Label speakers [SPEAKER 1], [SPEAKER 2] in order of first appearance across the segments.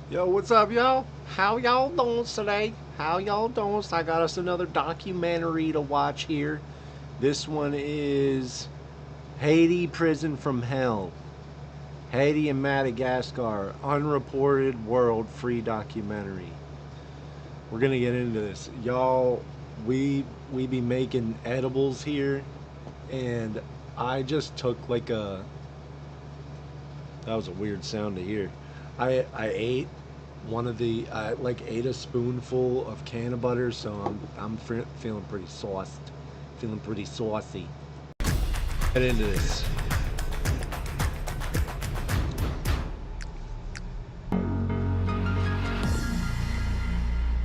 [SPEAKER 1] Yo, what's up, y'all? How y'all doing today? How y'all doing? So I got us another documentary to watch here. This one is Haiti Prison from Hell. Haiti and Madagascar, unreported world free documentary. We're gonna get into this. Y'all, we be making edibles here, and I just took like a that was a weird sound to hear. I ate one of the I like ate a spoonful of can of butter, so I'm feeling pretty sauced, feeling pretty saucy. Get into this.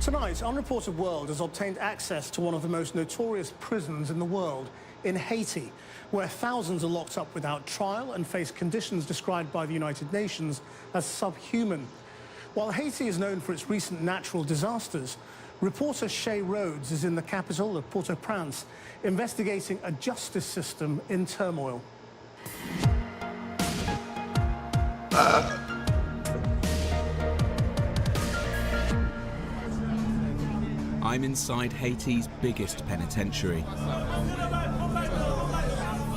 [SPEAKER 2] Tonight, Unreported World has obtained access to one of the most notorious prisons in the world, in Haiti, where thousands are locked up without trial and face conditions described by the United Nations as subhuman. While Haiti is known for its recent natural disasters, reporter Shay Rhodes is in the capital of Port-au-Prince, investigating a justice system in turmoil.
[SPEAKER 3] I'm inside Haiti's biggest penitentiary,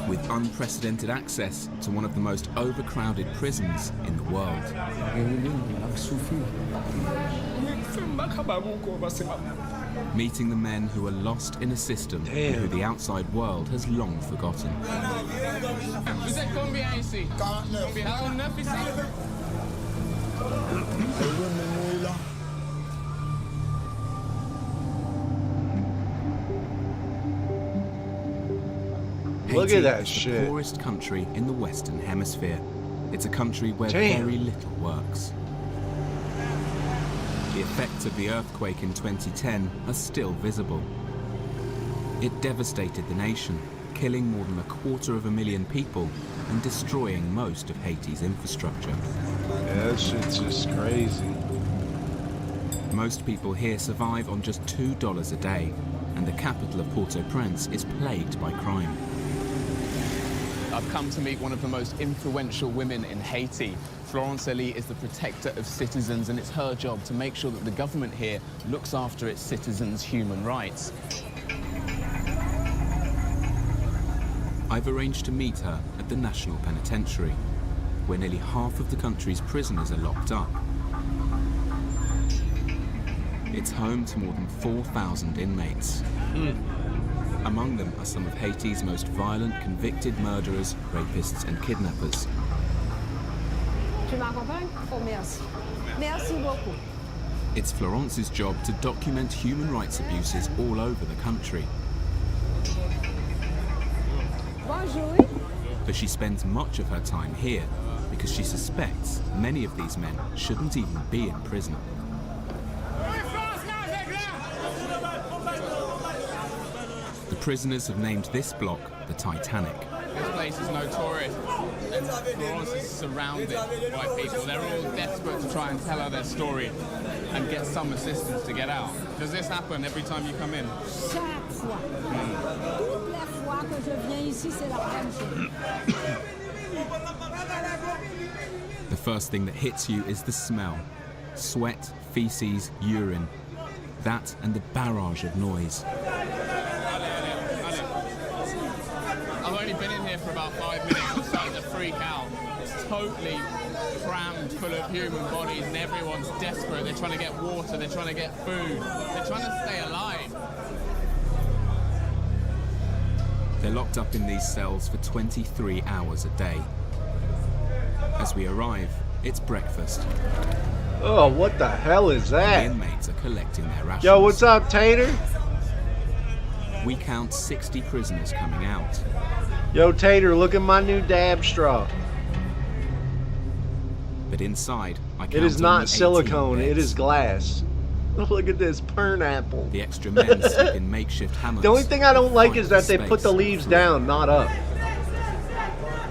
[SPEAKER 3] with unprecedented access to one of the most overcrowded prisons in the world. Meeting the men who are lost in a system and who the outside world has long forgotten.
[SPEAKER 1] Look
[SPEAKER 3] Haiti
[SPEAKER 1] at that
[SPEAKER 3] is
[SPEAKER 1] shit.
[SPEAKER 3] the poorest country in the Western Hemisphere. It's a country where
[SPEAKER 1] Damn.
[SPEAKER 3] very little works. The effects of the earthquake in 2010 are still visible. It devastated the nation, killing more than 250,000 people and destroying most of Haiti's infrastructure.
[SPEAKER 1] Yeah, that shit's just crazy.
[SPEAKER 3] Most people here survive on just $2 a day, and the capital of Port-au-Prince is plagued by crime.
[SPEAKER 4] I've come to meet one of the most influential women in Haiti. Florence Elie is the protector of citizens, and it's her job to make sure that the government here looks after its citizens' human rights.
[SPEAKER 3] I've arranged to meet her at the National Penitentiary, where nearly half of the country's prisoners are locked up. It's home to more than 4,000 inmates. Among them are some of Haiti's most violent convicted murderers, rapists and kidnappers.
[SPEAKER 5] Tu m'accompagnes? Oh, merci. Merci beaucoup.
[SPEAKER 3] It's Florence's job to document human rights abuses all over the country.
[SPEAKER 5] Bonjour.
[SPEAKER 3] But she spends much of her time here because she suspects many of these men shouldn't even be in prison. The prisoners have named this block the Titanic.
[SPEAKER 4] This place is notorious, and Florence is surrounded by people. They're all desperate to try and tell her their story and get some assistance to get out. Does this happen every time you come in?
[SPEAKER 5] Chaque fois. Toutes les fois que je viens ici, c'est la même chose.
[SPEAKER 3] The first thing that hits you is the smell. Sweat, feces, urine. That and the barrage of noise.
[SPEAKER 4] I've only been in here for about 5 minutes. I'm starting to freak out. It's totally crammed full of human bodies, and everyone's desperate. They're trying to get water, they're trying to get food, they're trying to stay alive.
[SPEAKER 3] They're locked up in these cells for 23 hours a day. As we arrive, it's breakfast.
[SPEAKER 1] Oh, what the hell is
[SPEAKER 3] The
[SPEAKER 1] that?
[SPEAKER 3] inmates are collecting their rations.
[SPEAKER 1] Yo, what's up, Tater?
[SPEAKER 3] We count 60 prisoners coming out.
[SPEAKER 1] Yo, Tater, look at my new dab straw.
[SPEAKER 3] But inside, I count
[SPEAKER 1] It is
[SPEAKER 3] only
[SPEAKER 1] not
[SPEAKER 3] 18
[SPEAKER 1] silicone, it
[SPEAKER 3] beds.
[SPEAKER 1] is glass. Look at this pineapple.
[SPEAKER 3] The extra men sleep in makeshift hammocks.
[SPEAKER 1] The only thing I don't like
[SPEAKER 3] fight
[SPEAKER 1] is that
[SPEAKER 3] for
[SPEAKER 1] they put the
[SPEAKER 3] space.
[SPEAKER 1] leaves down, not up.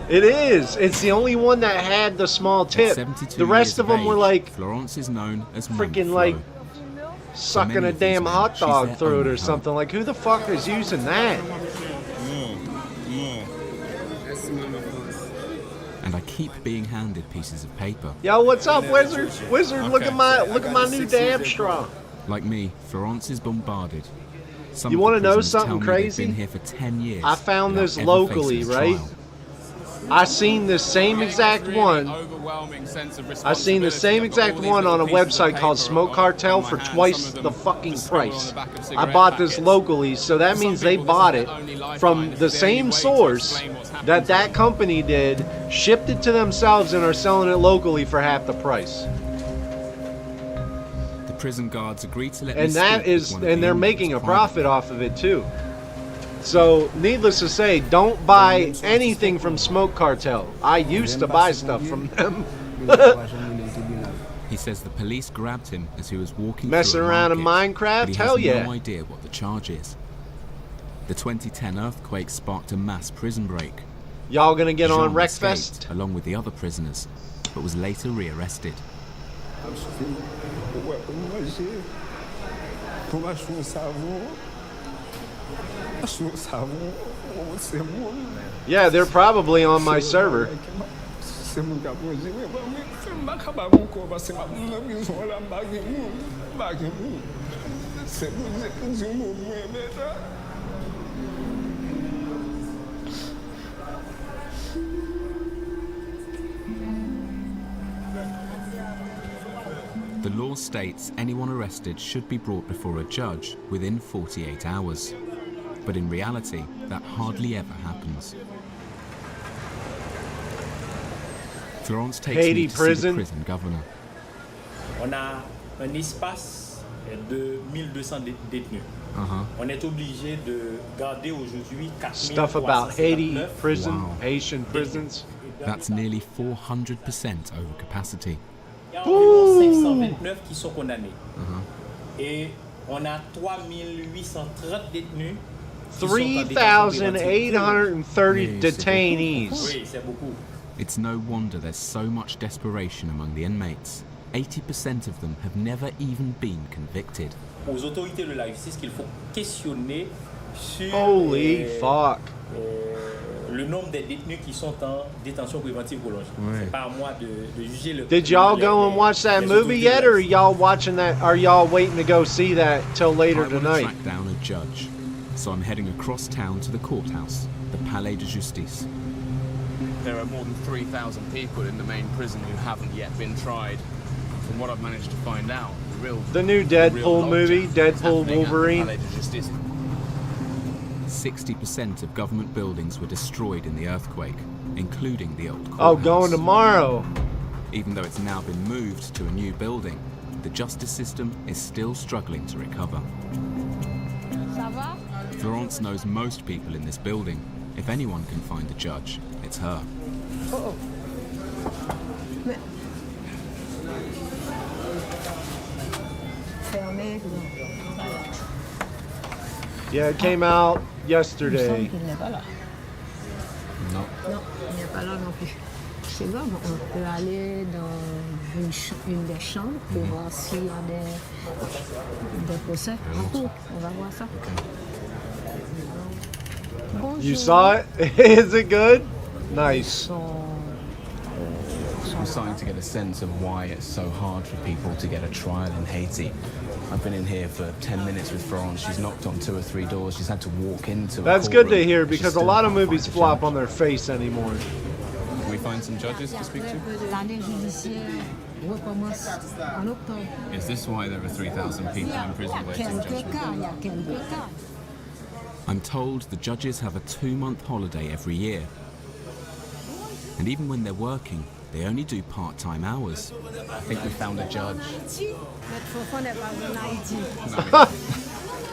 [SPEAKER 1] It is. It's the only one that had the small
[SPEAKER 3] At
[SPEAKER 1] tip.
[SPEAKER 3] 72
[SPEAKER 1] The rest
[SPEAKER 3] years
[SPEAKER 1] of them were
[SPEAKER 3] age,
[SPEAKER 1] like
[SPEAKER 3] Florence is known as
[SPEAKER 1] freaking
[SPEAKER 3] Monflo.
[SPEAKER 1] like
[SPEAKER 3] many
[SPEAKER 1] sucking a
[SPEAKER 3] of these
[SPEAKER 1] damn
[SPEAKER 3] men,
[SPEAKER 1] hot
[SPEAKER 3] she's
[SPEAKER 1] dog
[SPEAKER 3] their
[SPEAKER 1] through it
[SPEAKER 3] only
[SPEAKER 1] or
[SPEAKER 3] hope.
[SPEAKER 1] something. Like, who the fuck is using that?
[SPEAKER 3] and I keep being handed pieces of paper.
[SPEAKER 1] Yo, what's up, Wizard? Wizard, look at my new damn straw.
[SPEAKER 3] Like me, Florence is bombarded. Some
[SPEAKER 1] You
[SPEAKER 3] of the
[SPEAKER 1] want to know
[SPEAKER 3] prisoners tell
[SPEAKER 1] something
[SPEAKER 3] me
[SPEAKER 1] crazy?
[SPEAKER 3] They've been here for 10 years.
[SPEAKER 1] I found
[SPEAKER 3] without
[SPEAKER 1] this
[SPEAKER 3] ever
[SPEAKER 1] locally,
[SPEAKER 3] facing a
[SPEAKER 1] right?
[SPEAKER 3] trial.
[SPEAKER 1] I seen this same exact one. I seen the same exact one on a website called Smoke Cartel for twice the fucking price. I bought this locally, so that means they bought it from the same source that company did, shipped it to themselves, and are selling it locally for half the price.
[SPEAKER 3] The prison guards agree to let me
[SPEAKER 1] And that
[SPEAKER 3] speak with
[SPEAKER 1] is,
[SPEAKER 3] one of
[SPEAKER 1] and
[SPEAKER 3] the
[SPEAKER 1] they're
[SPEAKER 3] inmates
[SPEAKER 1] making a profit
[SPEAKER 3] privately.
[SPEAKER 1] off of it too. So, needless to say, don't buy anything from Smoke Cartel. I used to buy stuff from them.
[SPEAKER 3] He says the police grabbed him as he was walking
[SPEAKER 1] Messing
[SPEAKER 3] through a
[SPEAKER 1] around in
[SPEAKER 3] market,
[SPEAKER 1] Minecraft?
[SPEAKER 3] but he
[SPEAKER 1] Hell
[SPEAKER 3] has
[SPEAKER 1] yeah.
[SPEAKER 3] no idea what the charge is. The 2010 earthquake sparked a mass prison break.
[SPEAKER 1] Y'all gonna get on
[SPEAKER 3] Jean escaped
[SPEAKER 1] Wreckfest?
[SPEAKER 3] along with the other prisoners, but was later rearrested.
[SPEAKER 1] Yeah, they're probably on my server.
[SPEAKER 3] The law states anyone arrested should be brought before a judge within 48 hours. But in reality, that hardly ever happens. Florence takes
[SPEAKER 1] Haiti
[SPEAKER 3] me to see
[SPEAKER 1] prison.
[SPEAKER 3] the prison governor.
[SPEAKER 6] On a un espace de 1200 détenus. On est obligé de garder aujourd'hui 4
[SPEAKER 1] Stuff about Haiti
[SPEAKER 6] 379
[SPEAKER 1] prison,
[SPEAKER 3] Wow.
[SPEAKER 1] Haitian prisons.
[SPEAKER 3] That's nearly 400% over capacity.
[SPEAKER 6] Il y a environ 529 qui sont condamnés. Et on a 3830 détenus. qui sont en détention préventive.
[SPEAKER 1] 3,830 detainees.
[SPEAKER 6] Oui, c'est beaucoup.
[SPEAKER 3] It's no wonder there's so much desperation among the inmates. 80% of them have never even been convicted.
[SPEAKER 6] Aux autorités de la justice qu'il faut questionner sur
[SPEAKER 1] Holy fuck.
[SPEAKER 6] le nombre des détenus qui sont en détention préventive prolongée. C'est pas à moi de juger le.
[SPEAKER 1] Did y'all go and watch that
[SPEAKER 6] les
[SPEAKER 1] movie
[SPEAKER 6] autorités
[SPEAKER 1] yet,
[SPEAKER 6] de la
[SPEAKER 1] or y'all watching that? Are y'all waiting to go see that till later
[SPEAKER 3] I want to
[SPEAKER 1] tonight?
[SPEAKER 3] track down a judge, so I'm heading across town to the courthouse, the Palais de Justice.
[SPEAKER 4] There are more than 3,000 people in the main prison who haven't yet been tried. From what I've managed to find out,
[SPEAKER 1] The new Deadpool movie, Deadpool Wolverine.
[SPEAKER 3] 60% of government buildings were destroyed in the earthquake, including the old courthouse.
[SPEAKER 1] Oh, going tomorrow.
[SPEAKER 3] Even though it's now been moved to a new building, the justice system is still struggling to recover.
[SPEAKER 5] Ça va?
[SPEAKER 3] Florence knows most people in this building. If anyone can find a judge, it's her.
[SPEAKER 5] Oh, oh. Mais... Fermé.
[SPEAKER 1] Yeah, it came out
[SPEAKER 5] Il me
[SPEAKER 1] yesterday.
[SPEAKER 5] semble qu'il n'est pas là.
[SPEAKER 3] No.
[SPEAKER 5] Non, il n'est pas là non plus. C'est bon, on peut aller dans une des chambres pour voir s'il y a des procès en cours. On va voir ça. Bonjour.
[SPEAKER 1] You saw it? Is it good? Nice.
[SPEAKER 7] I'm starting to get a sense of why it's so hard for people to get a trial in Haiti. I've been in here for 10 minutes with Florence. She's knocked on 2 or 3 doors. She's had to walk into
[SPEAKER 1] That's
[SPEAKER 7] a
[SPEAKER 1] good to
[SPEAKER 7] courtroom.
[SPEAKER 1] hear
[SPEAKER 7] She
[SPEAKER 1] because a
[SPEAKER 7] still
[SPEAKER 1] lot of
[SPEAKER 7] can't
[SPEAKER 1] movies
[SPEAKER 7] find a
[SPEAKER 1] flop
[SPEAKER 7] judge.
[SPEAKER 1] on their face anymore.
[SPEAKER 7] Can we find some judges to speak to?
[SPEAKER 5] L'année judiciaire recommence en octobre.
[SPEAKER 7] Is this why there are 3,000 people in prison
[SPEAKER 5] Il y a
[SPEAKER 7] waiting
[SPEAKER 5] quelques
[SPEAKER 7] judgment?
[SPEAKER 5] cas, il y a quelques cas.
[SPEAKER 3] I'm told the judges have a 2-month holiday every year. And even when they're working, they only do part-time hours.
[SPEAKER 7] I think we found a judge.
[SPEAKER 5] Haïti, notre Fofon n'est pas en Haïti.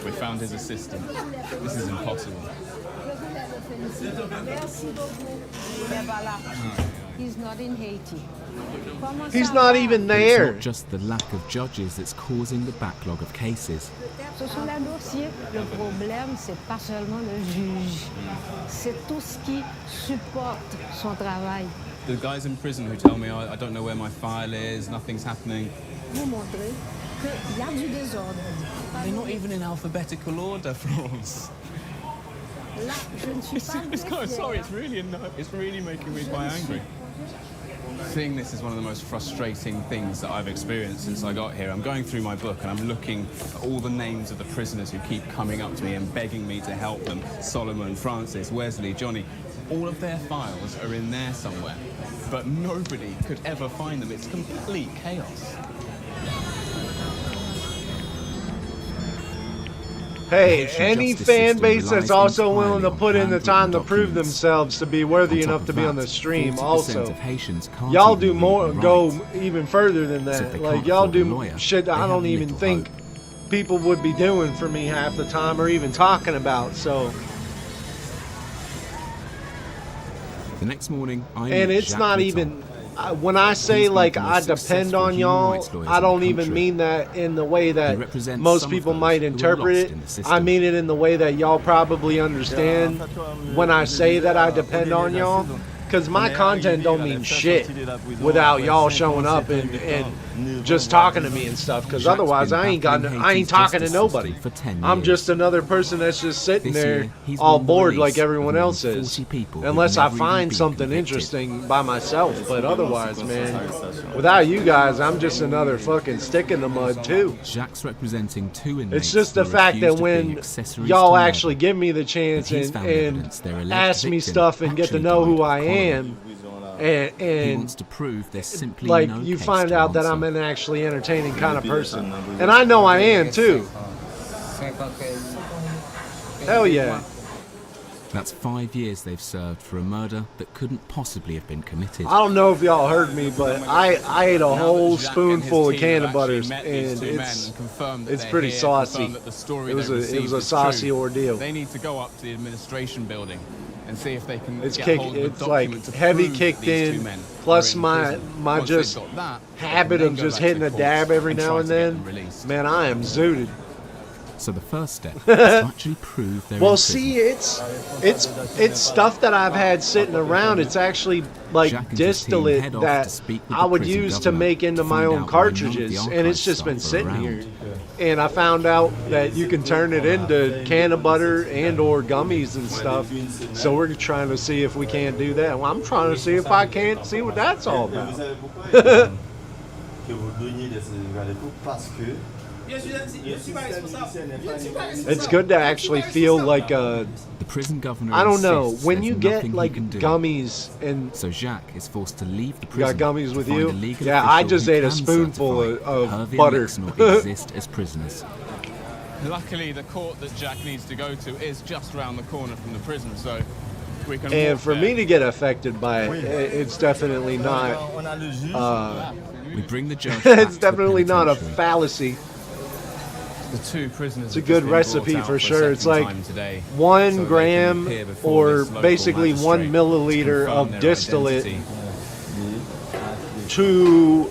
[SPEAKER 7] We found his assistant. This is impossible.
[SPEAKER 5] Merci beaucoup. Il n'est pas là. He's not in Haiti. Comment
[SPEAKER 1] He's
[SPEAKER 5] ça
[SPEAKER 1] not
[SPEAKER 5] va?
[SPEAKER 1] even
[SPEAKER 3] But it's
[SPEAKER 1] there.
[SPEAKER 3] not just the lack of judges that's causing the backlog of cases.
[SPEAKER 5] Ce sont les dossiers. Le problème, c'est pas seulement le juge. C'est tout ce qui supporte son travail.
[SPEAKER 7] The guys in prison who tell me, I don't know where my file is, nothing's happening.
[SPEAKER 5] Vous montrer qu'il y a du désordre.
[SPEAKER 7] They're not even in alphabetical order, Florence.
[SPEAKER 5] Là, je ne suis pas
[SPEAKER 7] It's kind of sorry. It's really making me quite angry. Seeing this is one of the most frustrating things that I've experienced since I got here. I'm going through my book and I'm looking at all the names of the prisoners who keep coming up to me and begging me to help them. Solomon, Francis, Wesley, Johnny. All of their files are in there somewhere, but nobody could ever find them. It's complete chaos.
[SPEAKER 1] Hey, any fan base that's also willing to put in the time to prove themselves to be worthy enough to be on the stream also. Y'all do more, go even further than that. Like, y'all do shit I don't even think people would be doing for me half the time or even talking about, so.
[SPEAKER 3] The next morning,
[SPEAKER 1] and it's not even, when I say like I depend on y'all, I don't even mean that in the way that most people might interpret it. I mean it in the way that y'all probably understand when I say that I depend on y'all. Because my content don't mean shit without y'all showing up and just talking to me and stuff. Because otherwise, I ain't talking to nobody. I'm just another person that's just sitting there all bored like everyone else is. Unless I find something interesting by myself. But otherwise, man, without you guys, I'm just another fucking stick in the mud too. It's just the fact that when y'all actually give me the chance and ask me stuff and get to know who I am, and he wants to prove there's simply like no you find out that I'm an actually entertaining kind of person, and I know I am too. Hell yeah.
[SPEAKER 3] That's 5 years they've served for a murder that couldn't possibly have been committed.
[SPEAKER 1] I don't know if y'all heard me, but I ate a whole spoonful of cannon butters, and it's pretty saucy. It was a saucy ordeal.
[SPEAKER 7] They need to go up to the administration building and see if they can
[SPEAKER 1] it's like heavy kicked in, plus my just habit of just hitting a dab every now and then. Man, I am zooted.
[SPEAKER 3] So the first step is to actually prove they're
[SPEAKER 1] well, see, it's stuff that I've had sitting around. It's actually like distillate that I would use to make into my own cartridges, and it's just been sitting here. And I found out that you can turn it into cannon butter and or gummies and stuff. So we're trying to see if we can't do that. Well, I'm trying to see if I can't see what that's all about. It's good to actually feel like
[SPEAKER 3] the prison governor.
[SPEAKER 1] I don't know, when you get like gummies and
[SPEAKER 3] so Jacques is forced to leave the
[SPEAKER 1] you
[SPEAKER 3] prison.
[SPEAKER 1] got gummies with you? Yeah, I just ate a spoonful of butter.
[SPEAKER 3] Not exist as prisoners.
[SPEAKER 7] Luckily, the court that Jack needs to go to is just around the corner from the prison, so we can.
[SPEAKER 1] And for me to get affected by it, it's definitely not.
[SPEAKER 3] We bring the judge.
[SPEAKER 1] It's definitely not a fallacy.
[SPEAKER 7] The two prisoners.
[SPEAKER 1] It's a good recipe for sure. It's like 1 gram or basically 1 milliliter of distillate to.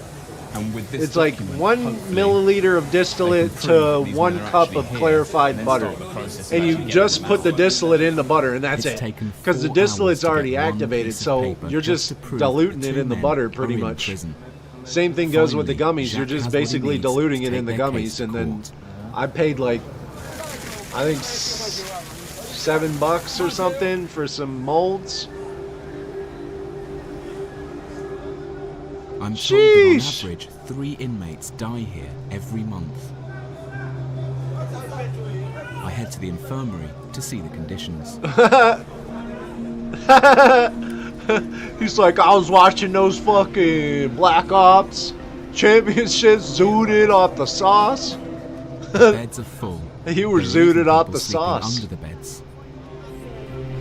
[SPEAKER 1] It's like 1 milliliter of distillate to 1 cup of clarified butter, and you just put the distillate in the butter, and that's it. Because the distillate's already activated, so you're just diluting it in the butter pretty much. Same thing goes with the gummies. You're just basically diluting it in the gummies, and then I paid like, I think $7 or something for some molds.
[SPEAKER 3] I'm told that on average 3 inmates die here every month. I head to the infirmary to see the conditions.
[SPEAKER 1] He's like, I was watching those fucking Black Ops championships, zooted off the sauce.
[SPEAKER 3] The beds are full.
[SPEAKER 1] You were zooted off the sauce.
[SPEAKER 3] Under the beds.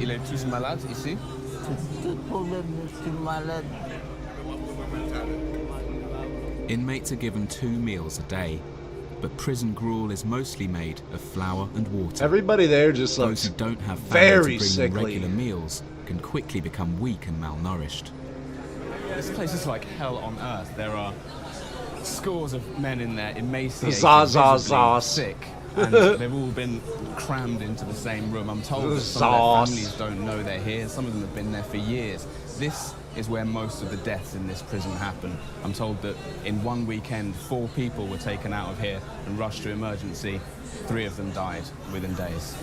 [SPEAKER 7] Il est tous malade ici?
[SPEAKER 3] Inmates are given 2 meals a day, but prison gruel is mostly made of flour and water.
[SPEAKER 1] Everybody there just looks
[SPEAKER 3] those who don't have
[SPEAKER 1] very
[SPEAKER 3] to bring
[SPEAKER 1] sickly.
[SPEAKER 3] Regular meals can quickly become weak and malnourished.
[SPEAKER 7] This place is like hell on earth. There are scores of men in there, emaciated, sick, and they've all been crammed into the same room. I'm told that some of their families don't know they're here. Some of them have been there for years. This is where most of the deaths in this prison happen. I'm told that in one weekend, 4 people were taken out of here and rushed to emergency. 3 of them died within days.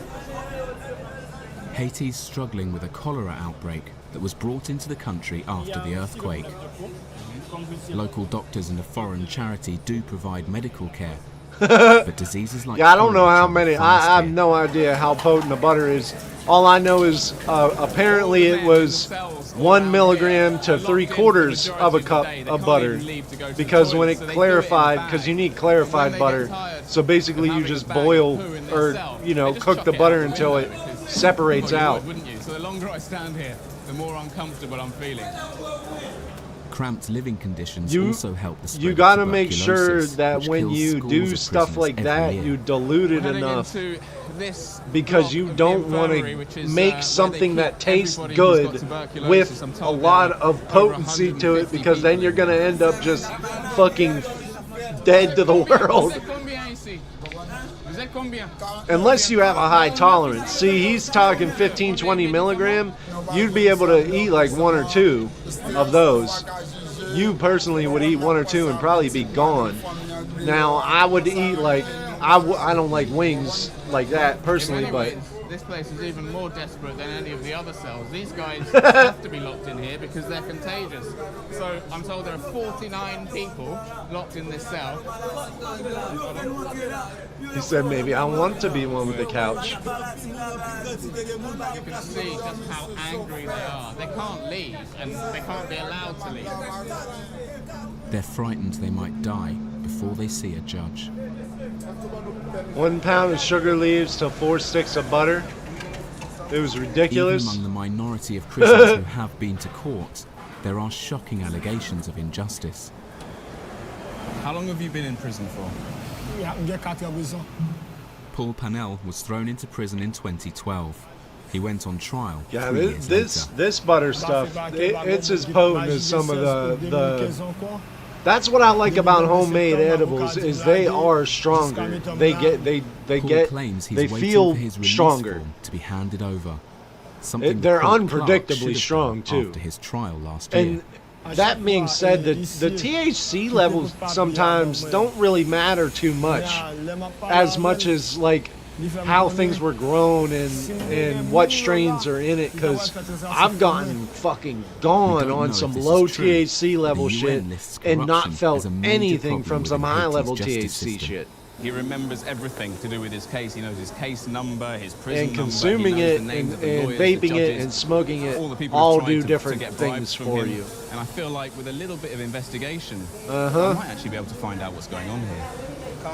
[SPEAKER 3] Haiti's struggling with a cholera outbreak that was brought into the country after the earthquake. Local doctors and a foreign charity do provide medical care. But diseases like
[SPEAKER 1] yeah, I don't know how
[SPEAKER 3] cholera
[SPEAKER 1] many.
[SPEAKER 3] travel
[SPEAKER 1] I
[SPEAKER 3] fast
[SPEAKER 1] have
[SPEAKER 3] here.
[SPEAKER 1] no idea how potent the butter is. All I know is apparently it was 1 milligram to 3/4 of a cup of butter, because when it clarified, because you need clarified butter, so basically you just boil or cook the butter until it separates out.
[SPEAKER 4] Wouldn't you? So the longer I stand here, the more uncomfortable I'm feeling.
[SPEAKER 3] Cramped living conditions
[SPEAKER 1] You-
[SPEAKER 3] also help the spread
[SPEAKER 1] You
[SPEAKER 3] of
[SPEAKER 1] got to make sure
[SPEAKER 3] tuberculosis,
[SPEAKER 1] that
[SPEAKER 3] which
[SPEAKER 1] when
[SPEAKER 3] kills
[SPEAKER 1] you
[SPEAKER 3] scores
[SPEAKER 1] do
[SPEAKER 3] of
[SPEAKER 1] stuff
[SPEAKER 3] prisoners
[SPEAKER 1] like
[SPEAKER 3] every
[SPEAKER 1] that,
[SPEAKER 3] year.
[SPEAKER 1] you dilute it
[SPEAKER 4] Heading
[SPEAKER 1] enough,
[SPEAKER 4] into this
[SPEAKER 1] because
[SPEAKER 4] block
[SPEAKER 1] you
[SPEAKER 4] of the
[SPEAKER 1] don't want
[SPEAKER 4] infirmary,
[SPEAKER 1] to
[SPEAKER 4] which is,
[SPEAKER 1] make
[SPEAKER 4] where
[SPEAKER 1] something
[SPEAKER 4] they
[SPEAKER 1] that
[SPEAKER 4] keep
[SPEAKER 1] tastes
[SPEAKER 4] everybody who's
[SPEAKER 1] good
[SPEAKER 4] got tuberculosis.
[SPEAKER 1] with
[SPEAKER 4] I'm
[SPEAKER 1] a
[SPEAKER 4] told
[SPEAKER 1] lot
[SPEAKER 4] there are
[SPEAKER 1] of potency to it,
[SPEAKER 4] 150
[SPEAKER 1] because then
[SPEAKER 4] people
[SPEAKER 1] you're
[SPEAKER 4] in
[SPEAKER 1] going to
[SPEAKER 4] there.
[SPEAKER 1] end up just fucking dead to the world. Unless you have a high tolerance. See, he's talking 15-20 milligram. You'd be able to eat like 1 or 2 of those. You personally would eat 1 or 2 and probably be gone. Now, I would eat like, I don't like wings like that personally, but
[SPEAKER 4] This place is even more desperate than any of the other cells. These guys have to be locked in here because they're contagious. So I'm told there are 49 people locked in this cell.
[SPEAKER 1] he said maybe I want to be one with the couch.
[SPEAKER 4] You can see just how angry they are. They can't leave, and they can't be allowed to leave.
[SPEAKER 3] They're frightened they might die before they see a judge.
[SPEAKER 1] 1 pound of sugar leaves to 4 sticks of butter. It was
[SPEAKER 3] Even
[SPEAKER 1] ridiculous.
[SPEAKER 3] among the minority of prisoners who have been to court, there are shocking allegations of injustice.
[SPEAKER 7] How long have you been in prison for?
[SPEAKER 3] Paul Panel was thrown into prison in 2012. He went on trial
[SPEAKER 1] Yeah,
[SPEAKER 3] 3 years
[SPEAKER 1] this
[SPEAKER 3] later.
[SPEAKER 1] butter stuff, it's as potent as some of the. That's what I like about homemade edibles, is they are stronger. They
[SPEAKER 3] Paul claims he's waiting
[SPEAKER 1] feel
[SPEAKER 3] for his release
[SPEAKER 1] stronger.
[SPEAKER 3] form to be handed over. Something the
[SPEAKER 1] They're
[SPEAKER 3] court clerk
[SPEAKER 1] unpredictably
[SPEAKER 3] should have
[SPEAKER 1] strong,
[SPEAKER 3] done
[SPEAKER 1] too.
[SPEAKER 3] after his trial last year.
[SPEAKER 1] And that being said, the THC levels sometimes don't really matter too much as like how things were grown and what strains are in it, because I've gotten fucking gone
[SPEAKER 3] don't
[SPEAKER 1] on
[SPEAKER 3] know
[SPEAKER 1] some
[SPEAKER 3] if this
[SPEAKER 1] low
[SPEAKER 3] is true,
[SPEAKER 1] THC level
[SPEAKER 3] but the UN
[SPEAKER 1] shit
[SPEAKER 3] lists
[SPEAKER 1] and not
[SPEAKER 3] corruption
[SPEAKER 1] felt
[SPEAKER 3] as a major
[SPEAKER 1] anything
[SPEAKER 3] problem
[SPEAKER 1] from some
[SPEAKER 3] within
[SPEAKER 1] high
[SPEAKER 3] Haiti's
[SPEAKER 1] level
[SPEAKER 3] justice
[SPEAKER 1] THC
[SPEAKER 3] system.
[SPEAKER 1] shit.
[SPEAKER 7] He remembers everything to do with his case. He knows his case number, his prison
[SPEAKER 1] And
[SPEAKER 7] number.
[SPEAKER 1] consuming
[SPEAKER 7] he knows
[SPEAKER 1] it
[SPEAKER 7] the names of the
[SPEAKER 1] and
[SPEAKER 7] lawyers, the
[SPEAKER 1] vaping it
[SPEAKER 7] judges,
[SPEAKER 1] and smoking it
[SPEAKER 7] all the people
[SPEAKER 1] all
[SPEAKER 7] who've tried
[SPEAKER 1] do
[SPEAKER 7] to
[SPEAKER 1] different
[SPEAKER 7] get bribes
[SPEAKER 1] things
[SPEAKER 7] from
[SPEAKER 1] for
[SPEAKER 7] him.
[SPEAKER 1] you.
[SPEAKER 7] And I feel like with a little bit of investigation,
[SPEAKER 1] Uh-huh.
[SPEAKER 7] I might actually be able to find out what's going on here.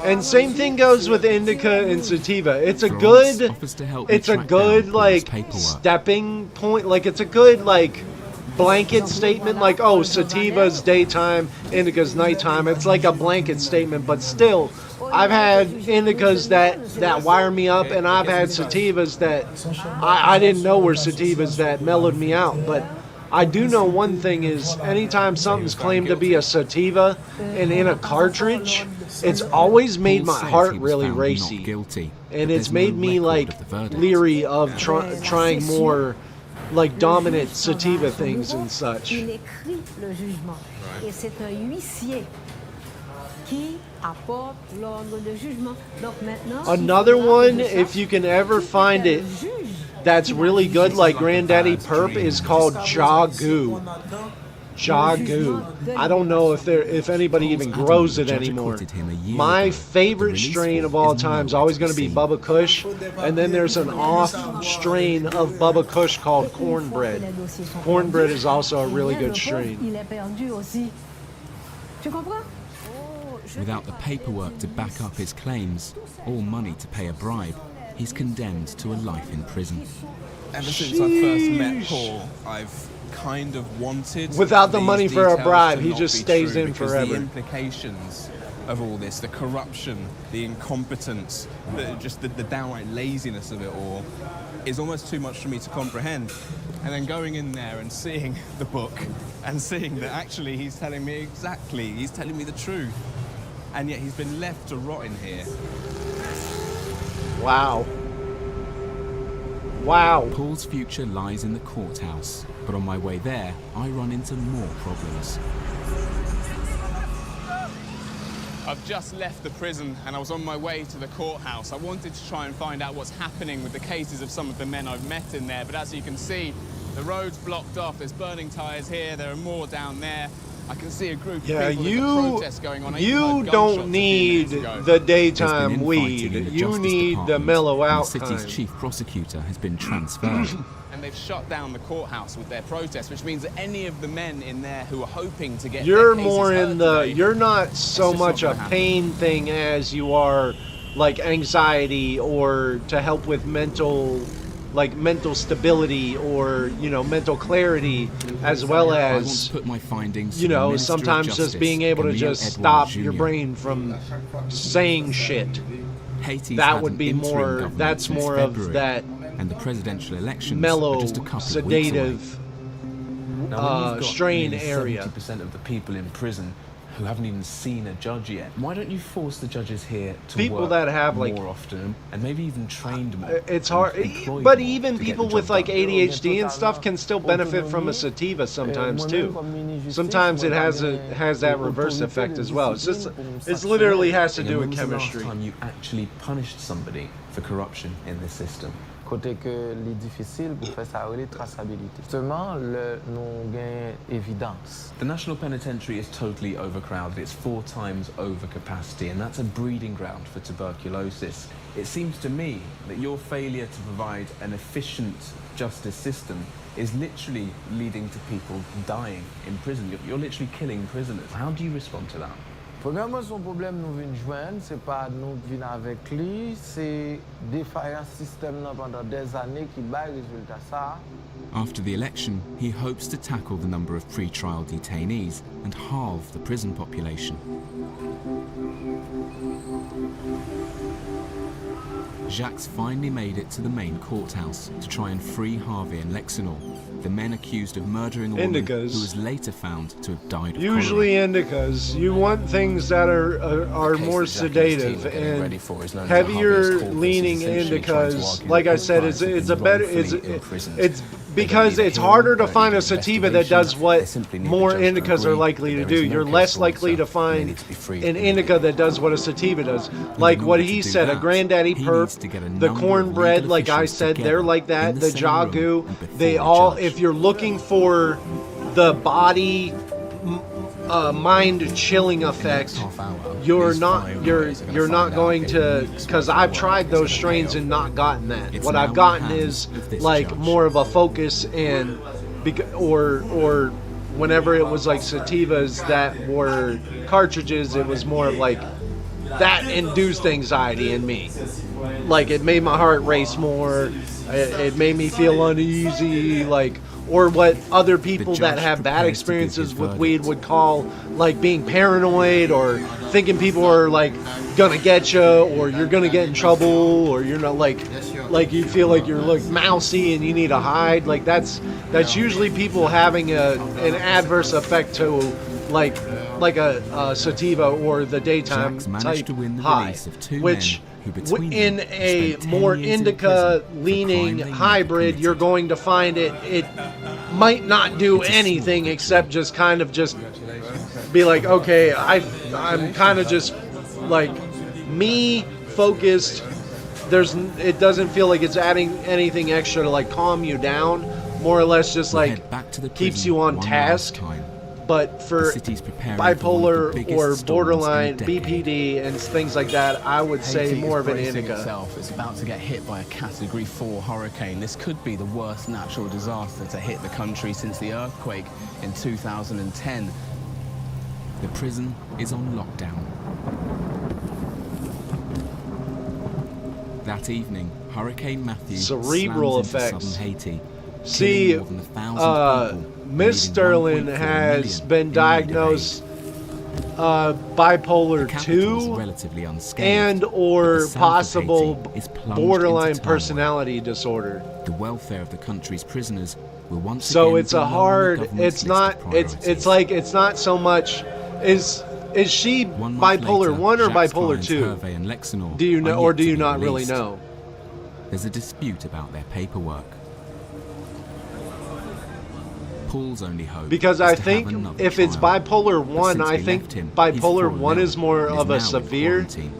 [SPEAKER 1] And same thing goes with indica and sativa. It's a
[SPEAKER 3] France
[SPEAKER 1] good,
[SPEAKER 3] offers to help me
[SPEAKER 1] it's a
[SPEAKER 3] track
[SPEAKER 1] good
[SPEAKER 3] down Paul's
[SPEAKER 1] like
[SPEAKER 3] paperwork.
[SPEAKER 1] stepping point. Like it's a good like blanket statement. Like, oh, sativa's daytime, indica's nighttime. It's like a blanket statement, but still, I've had indicas that wire me up, and I've had sativas that I didn't know were sativas that mellowed me out. But I do know one thing is, anytime something's claimed to be a sativa and in a cartridge, it's always made
[SPEAKER 3] Paul
[SPEAKER 1] my
[SPEAKER 3] says
[SPEAKER 1] heart
[SPEAKER 3] he was
[SPEAKER 1] really
[SPEAKER 3] found
[SPEAKER 1] racy.
[SPEAKER 3] not guilty,
[SPEAKER 1] And
[SPEAKER 3] but
[SPEAKER 1] it's
[SPEAKER 3] there's
[SPEAKER 1] made
[SPEAKER 3] no
[SPEAKER 1] me
[SPEAKER 3] record
[SPEAKER 1] like
[SPEAKER 3] of the verdict.
[SPEAKER 1] leery of trying more like dominant sativa things and such.
[SPEAKER 5] Il écrit le jugement. Et c'est un huissier qui apporte l'ordre de jugement. Donc maintenant,
[SPEAKER 1] Another one, if you can ever find it, that's really good, like Granddaddy Perp, is called Jagu. Jagu. I don't know if anybody even grows it anymore. My favorite strain of all time is always going to be Bubba Kush, and then there's an off strain of Bubba Kush called Cornbread. Cornbread is also a really good strain.
[SPEAKER 5] Il est perdu aussi. Tu comprends?
[SPEAKER 3] Without the paperwork to back up his claims or money to pay a bribe, he's condemned to a life in prison.
[SPEAKER 7] Ever since I first met Paul, I've kind of wanted
[SPEAKER 1] Without the
[SPEAKER 7] these
[SPEAKER 1] money for a
[SPEAKER 7] details
[SPEAKER 1] bribe,
[SPEAKER 7] to
[SPEAKER 1] he
[SPEAKER 7] not
[SPEAKER 1] just
[SPEAKER 7] be
[SPEAKER 1] stays
[SPEAKER 7] true,
[SPEAKER 1] in
[SPEAKER 7] because
[SPEAKER 1] forever.
[SPEAKER 7] The implications of all this, the corruption, the incompetence, just the downright laziness of it all, is almost too much for me to comprehend. And then going in there and seeing the book and seeing that actually he's telling me the truth. And yet he's been left to rot in here.
[SPEAKER 1] Wow. Wow.
[SPEAKER 3] Paul's future lies in the courthouse, but on my way there, I run into more problems.
[SPEAKER 4] I've just left the prison and I was on my way to the courthouse. I wanted to try and find out what's happening with the cases of some of the men I've met in there, but as you can see, the road's blocked off. There's burning tyres here, there are more down there. I can see a group of people, there's a protest going on.
[SPEAKER 1] You don't need the daytime weed. You need the mellow out
[SPEAKER 3] kind. The city's chief prosecutor has been transferred.
[SPEAKER 4] And they've shut down the courthouse with their protest, which means that any of the men in there who are hoping to get
[SPEAKER 1] you're more in the today, you're not so much a pain thing as you are like anxiety or to help with mental stability or, you know, mental clarity, as well as,
[SPEAKER 3] put my findings,
[SPEAKER 1] you know, sometimes just being able to just stop your brain from saying shit. That would be more, that's more of that,
[SPEAKER 3] and the presidential elections
[SPEAKER 1] mellow,
[SPEAKER 3] are just a couple
[SPEAKER 1] sedative strain area.
[SPEAKER 8] 70% of the people in prison who haven't even seen a judge yet. Why don't you force the judges here to work
[SPEAKER 1] that have
[SPEAKER 8] more often and maybe even trained more?
[SPEAKER 1] It's hard, but even people with like ADHD and stuff can still benefit from a sativa sometimes too. Sometimes it has that reverse effect as well. It's literally has to do with chemistry.
[SPEAKER 8] When was the last time you actually punished somebody for corruption in this system?
[SPEAKER 9] Côté que les difficiles pour faire ça la traçabilité. Justement, nous gain évidence.
[SPEAKER 8] The National Penitentiary is totally overcrowded. It's 4 times over capacity, and that's a breeding ground for tuberculosis. It seems to me that your failure to provide an efficient justice system is literally leading to people dying in prison. You're literally killing prisoners. How do you respond to that?
[SPEAKER 9] Premièrement, son problème nous vient joindre, c'est pas nous qui venons avec lui, c'est défaillance système pendant des années qui bat résultat ça.
[SPEAKER 3] After the election, he hopes to tackle the number of pre-trial detainees and halve the prison population. Jacques finally made it to the main courthouse to try and free Harvey and Lexinol, the men accused of murdering a woman who was later found to have died of
[SPEAKER 1] usually indicas. You want things that are more sedative and heavier leaning indicas. Like I said, it's a better it's because it's harder to find a sativa that does what more indicas are likely to do. You're less likely to find an indica that does what a sativa does. Like what he said, a Granddaddy Perp, the cornbread, like I said, they're like that. The Jagu, they all, if you're looking for the body mind chilling effect, you're not going to, because I've tried those strains and not gotten that. What I've gotten is like more of a focus, and or whenever it was like sativas that were cartridges, it was more of like that induced anxiety in me. Like it made my heart race more, it made me feel uneasy, like, or what other people that have bad experiences with weed would call like being paranoid, or thinking people are like gonna get you, or you're gonna get in trouble, or you're not like you feel like you're like mousy and you need to hide. Like that's usually people having an adverse effect to like a sativa or the daytime type high, which in a more indica leaning hybrid, you're going to find it might not do anything except just kind of just be like, okay, I'm kind of just like me focused. It doesn't feel like it's adding anything extra to like calm you down, more or less just like keeps you on task. But for bipolar or borderline BPD and things like that, I would say more of an indica.
[SPEAKER 7] It's about to get hit by a Category 4 hurricane. This could be the worst natural disaster to hit the country since the earthquake in 2010.
[SPEAKER 3] The prison is on lockdown. That evening, Hurricane Matthew
[SPEAKER 1] cerebral
[SPEAKER 3] slams
[SPEAKER 1] effects.
[SPEAKER 3] Into southern Haiti.
[SPEAKER 1] See, Miss Sterling has been diagnosed bipolar 2 and or possible borderline personality disorder.
[SPEAKER 3] The welfare of the country's prisoners will once
[SPEAKER 1] so
[SPEAKER 3] again
[SPEAKER 1] it's a hard, it's not so much, is she bipolar 1 or bipolar 2? Do you know, or do you not really know?
[SPEAKER 3] There's a dispute about their paperwork. Paul's only hope
[SPEAKER 1] Because
[SPEAKER 3] is
[SPEAKER 1] I
[SPEAKER 3] to
[SPEAKER 1] think
[SPEAKER 3] have another
[SPEAKER 1] if it's
[SPEAKER 3] child.
[SPEAKER 1] bipolar
[SPEAKER 3] But
[SPEAKER 1] 1,
[SPEAKER 3] since
[SPEAKER 1] I
[SPEAKER 3] we
[SPEAKER 1] think
[SPEAKER 3] left him, he's
[SPEAKER 1] bipolar
[SPEAKER 3] fallen
[SPEAKER 1] 1
[SPEAKER 3] ill
[SPEAKER 1] is more
[SPEAKER 3] and
[SPEAKER 1] of
[SPEAKER 3] now
[SPEAKER 1] a
[SPEAKER 3] in
[SPEAKER 1] severe.
[SPEAKER 3] quarantine.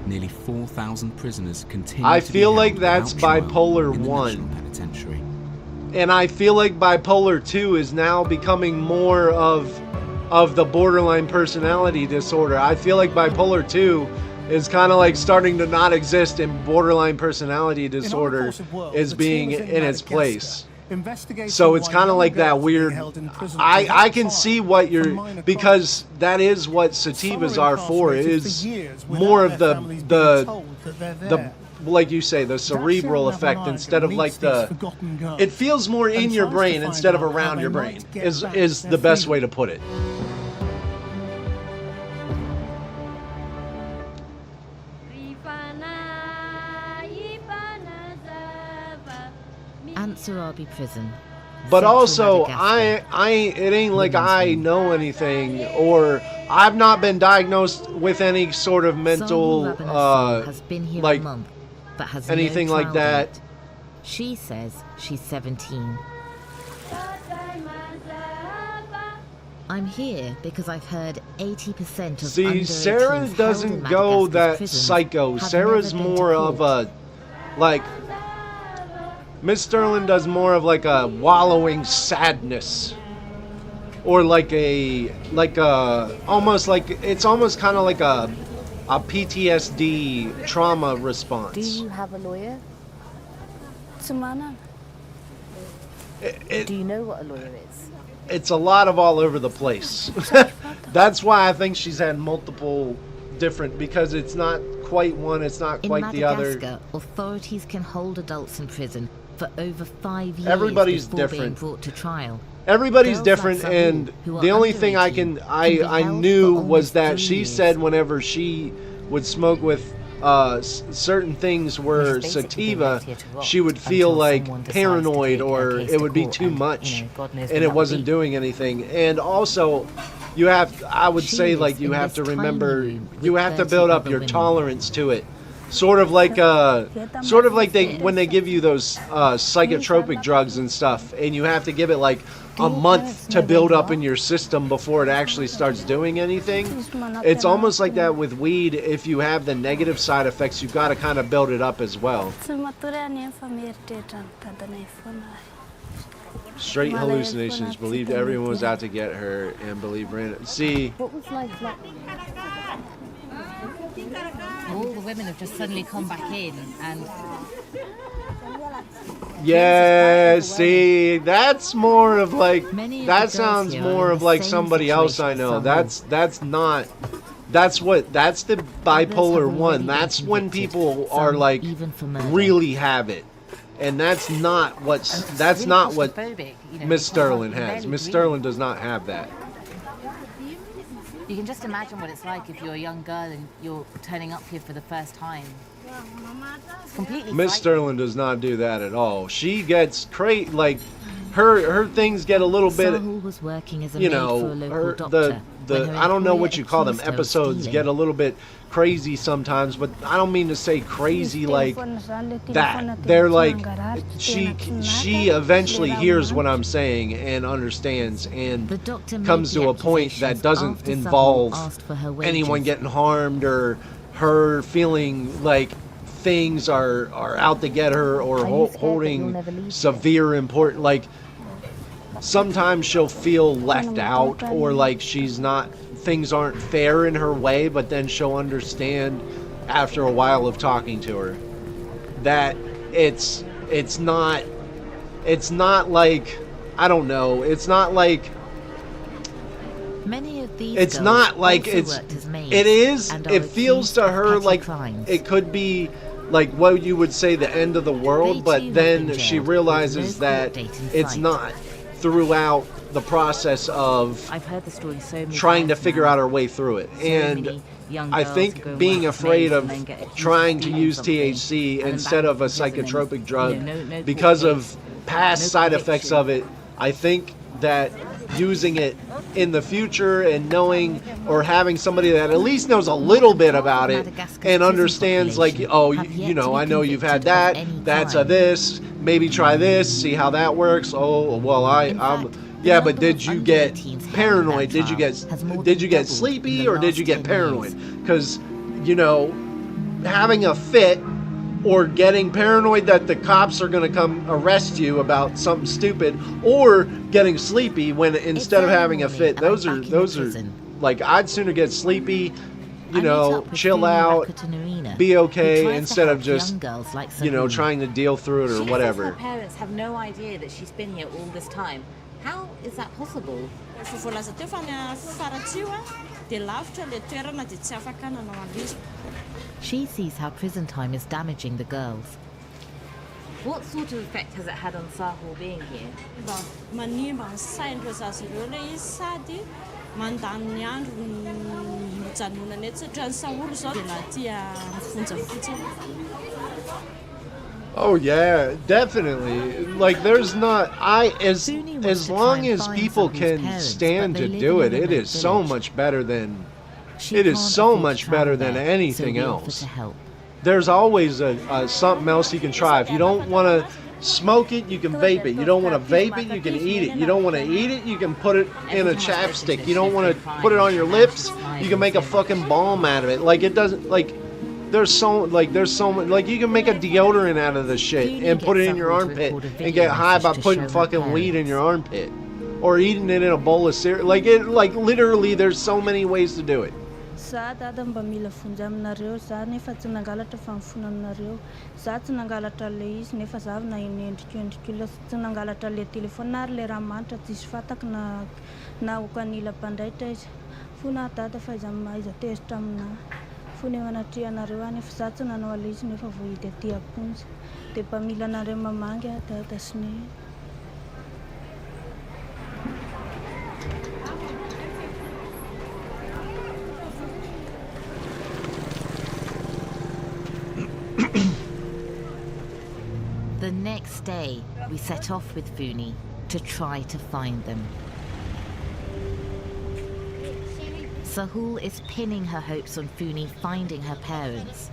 [SPEAKER 3] Nearly 4,000 prisoners continue
[SPEAKER 1] I
[SPEAKER 3] to be
[SPEAKER 1] feel
[SPEAKER 3] held
[SPEAKER 1] like that's
[SPEAKER 3] without trial
[SPEAKER 1] bipolar
[SPEAKER 3] in the
[SPEAKER 1] 1.
[SPEAKER 3] National Penitentiary.
[SPEAKER 1] And I feel like bipolar 2 is now becoming more of the borderline personality disorder. I feel like bipolar 2 is kind of like starting to not exist, and borderline personality disorder is being in its place. So it's kind of like that weird. I can see what you're, because that is what sativas are for. It is more of the like you say, the cerebral effect instead of like the. It feels more in your brain instead of around your brain. Is the best way to put it.
[SPEAKER 10] Ansarabi prison.
[SPEAKER 1] But
[SPEAKER 10] Central
[SPEAKER 1] also,
[SPEAKER 10] Madagascar.
[SPEAKER 1] it ain't like I know anything, or I've not been diagnosed with any sort of mental,
[SPEAKER 10] Sahul Rabanasol has been here
[SPEAKER 1] like
[SPEAKER 10] a month, but has
[SPEAKER 1] anything
[SPEAKER 10] no
[SPEAKER 1] like
[SPEAKER 10] trial
[SPEAKER 1] that.
[SPEAKER 10] date. She says she's 17. I'm here because I've heard 80% of
[SPEAKER 1] See,
[SPEAKER 10] under
[SPEAKER 1] Sarah
[SPEAKER 10] 18s held
[SPEAKER 1] doesn't
[SPEAKER 10] in
[SPEAKER 1] go
[SPEAKER 10] Madagascar's
[SPEAKER 1] that
[SPEAKER 10] prisons
[SPEAKER 1] psycho.
[SPEAKER 10] have
[SPEAKER 1] Sarah's
[SPEAKER 10] never been to
[SPEAKER 1] more of
[SPEAKER 10] court.
[SPEAKER 1] a, like, Miss Sterling does more of like a wallowing sadness, or like a almost like it's almost kind of like a PTSD trauma response.
[SPEAKER 5] Do you have a lawyer? Do you know what a lawyer is?
[SPEAKER 1] It's a lot of all over the place. That's why I think she's had multiple different, because it's not quite one, it's not quite
[SPEAKER 10] In
[SPEAKER 1] the other.
[SPEAKER 10] Madagascar, authorities can hold adults in prison for over 5 years
[SPEAKER 1] Everybody's
[SPEAKER 10] before being
[SPEAKER 1] different.
[SPEAKER 10] brought to trial.
[SPEAKER 1] Everybody's
[SPEAKER 10] Girls
[SPEAKER 1] different,
[SPEAKER 10] like Sahul,
[SPEAKER 1] and
[SPEAKER 10] who are
[SPEAKER 1] the only
[SPEAKER 10] under
[SPEAKER 1] thing
[SPEAKER 10] 18,
[SPEAKER 1] I
[SPEAKER 10] can be
[SPEAKER 1] I
[SPEAKER 10] held
[SPEAKER 1] knew
[SPEAKER 10] for
[SPEAKER 1] was
[SPEAKER 10] almost
[SPEAKER 1] that
[SPEAKER 10] 3
[SPEAKER 1] she
[SPEAKER 10] years.
[SPEAKER 1] said whenever she would smoke with certain things were
[SPEAKER 5] He's basically been
[SPEAKER 1] sativa,
[SPEAKER 5] left here to rot
[SPEAKER 1] she would feel
[SPEAKER 5] until
[SPEAKER 1] like
[SPEAKER 5] someone decides to
[SPEAKER 1] paranoid,
[SPEAKER 5] take her
[SPEAKER 1] or
[SPEAKER 5] case
[SPEAKER 1] it
[SPEAKER 5] to
[SPEAKER 1] would be
[SPEAKER 5] court,
[SPEAKER 1] too
[SPEAKER 5] and,
[SPEAKER 1] much,
[SPEAKER 5] you know, God knows when
[SPEAKER 1] and
[SPEAKER 5] that
[SPEAKER 1] it
[SPEAKER 5] would
[SPEAKER 1] wasn't
[SPEAKER 5] be.
[SPEAKER 1] doing anything. And also, I would
[SPEAKER 10] She
[SPEAKER 1] say,
[SPEAKER 10] lives
[SPEAKER 1] like, you
[SPEAKER 10] in
[SPEAKER 1] have
[SPEAKER 10] this
[SPEAKER 1] to
[SPEAKER 10] tiny
[SPEAKER 1] remember,
[SPEAKER 10] room
[SPEAKER 1] you
[SPEAKER 10] with
[SPEAKER 1] have to
[SPEAKER 10] 30
[SPEAKER 1] build up
[SPEAKER 10] other
[SPEAKER 1] your
[SPEAKER 10] women.
[SPEAKER 1] tolerance to it. Sort of like when they give you those psychotropic drugs and stuff, and you have to give it like a month to build up in your system before it actually starts doing anything. It's almost like that with weed. If you have the negative side effects, you've got to kind of build it up as well. Straight hallucinations. Believed everyone was out to get her, and believed random. See,
[SPEAKER 5] What was like
[SPEAKER 10] All the women have just suddenly come back in, and
[SPEAKER 1] yeah, see, that's more of like,
[SPEAKER 10] Many of the
[SPEAKER 1] that
[SPEAKER 10] girls
[SPEAKER 1] sounds
[SPEAKER 10] here are
[SPEAKER 1] more
[SPEAKER 10] in
[SPEAKER 1] of
[SPEAKER 10] the
[SPEAKER 1] like
[SPEAKER 10] same
[SPEAKER 1] somebody else I
[SPEAKER 10] situation
[SPEAKER 1] know.
[SPEAKER 10] as Sahul.
[SPEAKER 1] That's not, that's the bipolar
[SPEAKER 10] have
[SPEAKER 1] 1.
[SPEAKER 10] already
[SPEAKER 1] That's
[SPEAKER 10] been
[SPEAKER 1] when
[SPEAKER 10] convicted,
[SPEAKER 1] people
[SPEAKER 10] some
[SPEAKER 1] are like
[SPEAKER 10] even for murder.
[SPEAKER 1] really have it, and that's not what
[SPEAKER 10] It's really
[SPEAKER 1] what
[SPEAKER 10] claustrophobic, you know,
[SPEAKER 1] Miss
[SPEAKER 10] you
[SPEAKER 1] Sterling
[SPEAKER 10] can't
[SPEAKER 1] has.
[SPEAKER 10] barely
[SPEAKER 1] Miss
[SPEAKER 10] breathe.
[SPEAKER 1] Sterling does not have that.
[SPEAKER 10] You can just imagine what it's like if you're a young girl and you're turning up here for the first time. It's completely
[SPEAKER 1] Miss
[SPEAKER 10] frightening.
[SPEAKER 1] Sterling does not do that at all. She gets like her things get a little bit,
[SPEAKER 10] Sahul was working as a
[SPEAKER 1] you
[SPEAKER 10] maid for a
[SPEAKER 1] know,
[SPEAKER 10] local
[SPEAKER 1] her
[SPEAKER 10] doctor when her
[SPEAKER 1] I don't know
[SPEAKER 10] employer
[SPEAKER 1] what you call them,
[SPEAKER 10] accused her of
[SPEAKER 1] episodes
[SPEAKER 10] stealing.
[SPEAKER 1] get a little bit crazy sometimes, but I don't mean to say crazy like that. They're like, she eventually hears what I'm saying and understands, and
[SPEAKER 10] The doctor made
[SPEAKER 1] comes
[SPEAKER 10] the
[SPEAKER 1] to a point that
[SPEAKER 10] accusations
[SPEAKER 1] doesn't
[SPEAKER 10] after Sahul
[SPEAKER 1] involve
[SPEAKER 10] asked for her
[SPEAKER 1] anyone
[SPEAKER 10] wages.
[SPEAKER 1] getting harmed or her feeling like things are out to get her, or
[SPEAKER 5] Are you scared that you'll
[SPEAKER 1] holding
[SPEAKER 5] never leave
[SPEAKER 1] severe important, like sometimes she'll feel left out, or like she's not, things aren't fair in her way, but then she'll understand after a while of talking to her that it's not like, I don't know, it's not like,
[SPEAKER 10] Many of these
[SPEAKER 1] it's
[SPEAKER 10] girls
[SPEAKER 1] not like
[SPEAKER 10] also
[SPEAKER 1] it's,
[SPEAKER 10] worked as maids
[SPEAKER 1] it is,
[SPEAKER 10] and are
[SPEAKER 1] it feels
[SPEAKER 10] accused
[SPEAKER 1] to
[SPEAKER 10] of
[SPEAKER 1] her
[SPEAKER 10] petty
[SPEAKER 1] like
[SPEAKER 10] crimes.
[SPEAKER 1] it could be like what you would say the end of the world,
[SPEAKER 10] They
[SPEAKER 1] but
[SPEAKER 10] too have
[SPEAKER 1] then
[SPEAKER 10] been
[SPEAKER 1] she
[SPEAKER 10] jailed
[SPEAKER 1] realizes
[SPEAKER 10] with no
[SPEAKER 1] that
[SPEAKER 10] court date in
[SPEAKER 1] it's
[SPEAKER 10] sight.
[SPEAKER 1] not throughout the process of
[SPEAKER 5] I've heard the story so many
[SPEAKER 1] trying to
[SPEAKER 5] times
[SPEAKER 1] figure
[SPEAKER 5] now.
[SPEAKER 1] out her way through it.
[SPEAKER 5] So
[SPEAKER 1] And
[SPEAKER 5] many young
[SPEAKER 1] I
[SPEAKER 5] girls who
[SPEAKER 1] think
[SPEAKER 5] go and
[SPEAKER 1] being
[SPEAKER 5] work as
[SPEAKER 1] afraid
[SPEAKER 5] maids
[SPEAKER 1] of
[SPEAKER 5] and then get accused
[SPEAKER 1] trying
[SPEAKER 5] of
[SPEAKER 1] to
[SPEAKER 5] stealing
[SPEAKER 1] use
[SPEAKER 5] something,
[SPEAKER 1] THC
[SPEAKER 5] and then
[SPEAKER 1] instead
[SPEAKER 5] back
[SPEAKER 1] of a
[SPEAKER 5] into prison and,
[SPEAKER 1] psychotropic drug
[SPEAKER 5] you know, no
[SPEAKER 1] because
[SPEAKER 5] court
[SPEAKER 1] of
[SPEAKER 5] case,
[SPEAKER 1] past
[SPEAKER 5] no
[SPEAKER 1] side effects
[SPEAKER 5] conviction.
[SPEAKER 1] of it, I think that using it in the future and knowing, or having somebody that at least knows a little bit about it
[SPEAKER 10] Madagascar's
[SPEAKER 1] and
[SPEAKER 10] prison
[SPEAKER 1] understands, like,
[SPEAKER 10] population
[SPEAKER 1] oh,
[SPEAKER 10] have yet
[SPEAKER 1] you know,
[SPEAKER 10] to be
[SPEAKER 1] I know you've had
[SPEAKER 10] convicted of
[SPEAKER 1] that,
[SPEAKER 10] any
[SPEAKER 1] that's a
[SPEAKER 10] crime.
[SPEAKER 1] this, maybe try this, see how that works. Oh, well, yeah, but did you get paranoid? Did you get sleepy, or did you get paranoid? Because, you know, having a fit or getting paranoid that the cops are going to come arrest you about something stupid, or getting sleepy when instead of having a fit, those are like, I'd sooner get sleepy, you know, chill out, be okay, instead of just, you know, trying to deal through it or whatever.
[SPEAKER 10] Her parents have no idea that she's been here all this time. How is that possible? She sees how prison time is damaging the girls. What sort of effect has it had on Sahul being here?
[SPEAKER 1] Oh yeah, definitely. Like, there's not, as long as people can stand to do it, it is so much better than anything else. There's always something else you can try. If you don't want to smoke it, you can vape it. You don't want to vape it, you can eat it. You don't want to eat it, you can put it in a chapstick. You don't want to put it on your lips, you can make a fucking balm out of it. Like, it doesn't, like, there's so much, like, you can make a deodorant out of this shit and put it in your armpit and get high by putting fucking weed in your armpit, or eating it in a bowl of cereal. Like, literally, there's so many ways to do it.
[SPEAKER 11] Za dada mba mila fonja aminareo, za nefa tsy nangalatra famifona aminareo, za tsy nangalatra le izy nefa za na endrik'io tsy nangalatra le telefonina ary le raha manitra tsisy fatako na okanila mpandraitra izy. Fona dada fa iza tezitra amina. Fony manatria anareo any nefa za tsy nanao ale izy nefa vao hita aty aponja. Dia mba mila anareo mamangy dada sy ny.
[SPEAKER 10] The next day, we set off with Funi to try to find them. Sahul is pinning her hopes on Funi finding her parents.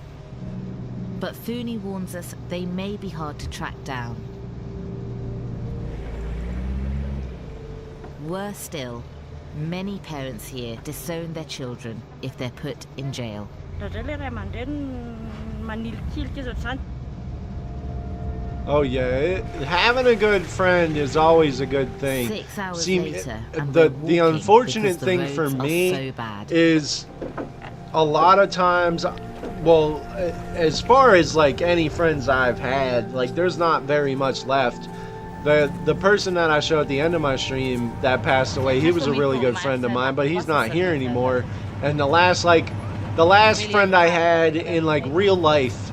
[SPEAKER 10] But Funi warns us they may be hard to track down. Worse still, many parents here disown their children if they're put in jail.
[SPEAKER 1] Oh yeah, having a good friend is always a good thing.
[SPEAKER 10] 6 hours
[SPEAKER 1] See,
[SPEAKER 10] later, and
[SPEAKER 1] the unfortunate thing for me is a lot of times, well, as far as like any friends I've had, like, there's not very much left. The person that I showed at the end of my stream that passed away, he was a really good friend of mine, but he's not here anymore. And the last friend I had in like real life,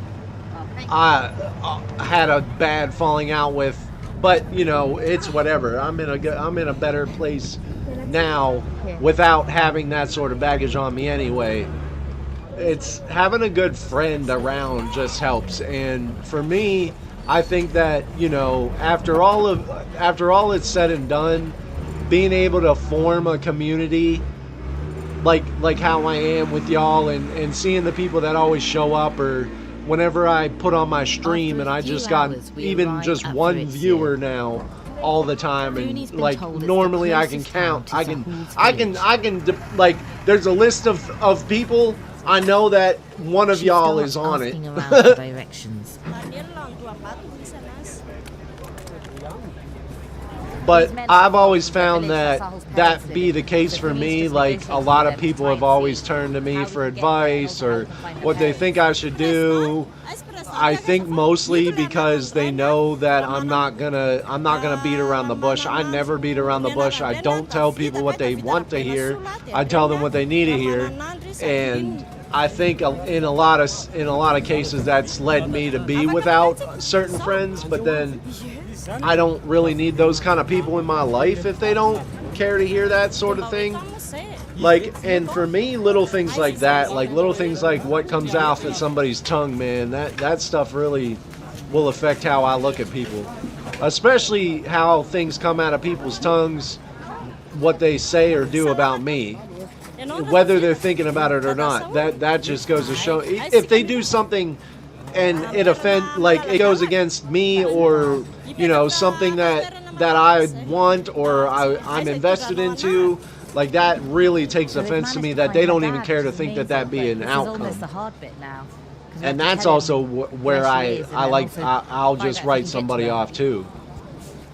[SPEAKER 1] I had a bad falling out with, but you know, it's whatever. I'm in a better place now without having that sort of baggage on me anyway. It's having a good friend around just helps, and for me, I think that, you know, after all it's said and done, being able to form a community like how I am with y'all, and seeing the people that always show up, or whenever I put on my stream, and I just got even just one viewer now all the time, and like normally I can count, I can like, there's a list of people, I know that one of y'all is on it. But I've always found that be the case for me. Like, a lot of people have always turned to me for advice or what they think I should do. I think mostly because they know that I'm not gonna beat around the bush. I never beat around the bush. I don't tell people what they want to hear. I tell them what they need to hear. And I think in a lot of cases that's led me to be without certain friends, but then I don't really need those kind of people in my life if they don't care to hear that sort of thing. Like, and for me, little things like that, like little things like what comes out at somebody's tongue, man, that stuff really will affect how I look at people. Especially how things come out of people's tongues, what they say or do about me, whether they're thinking about it or not. That just goes to show, if they do something and it it goes against me, or you know, something that I want or I'm invested into, like that really takes offense to me that they don't even care to think that be an outcome. And that's also where I'll just write somebody off too.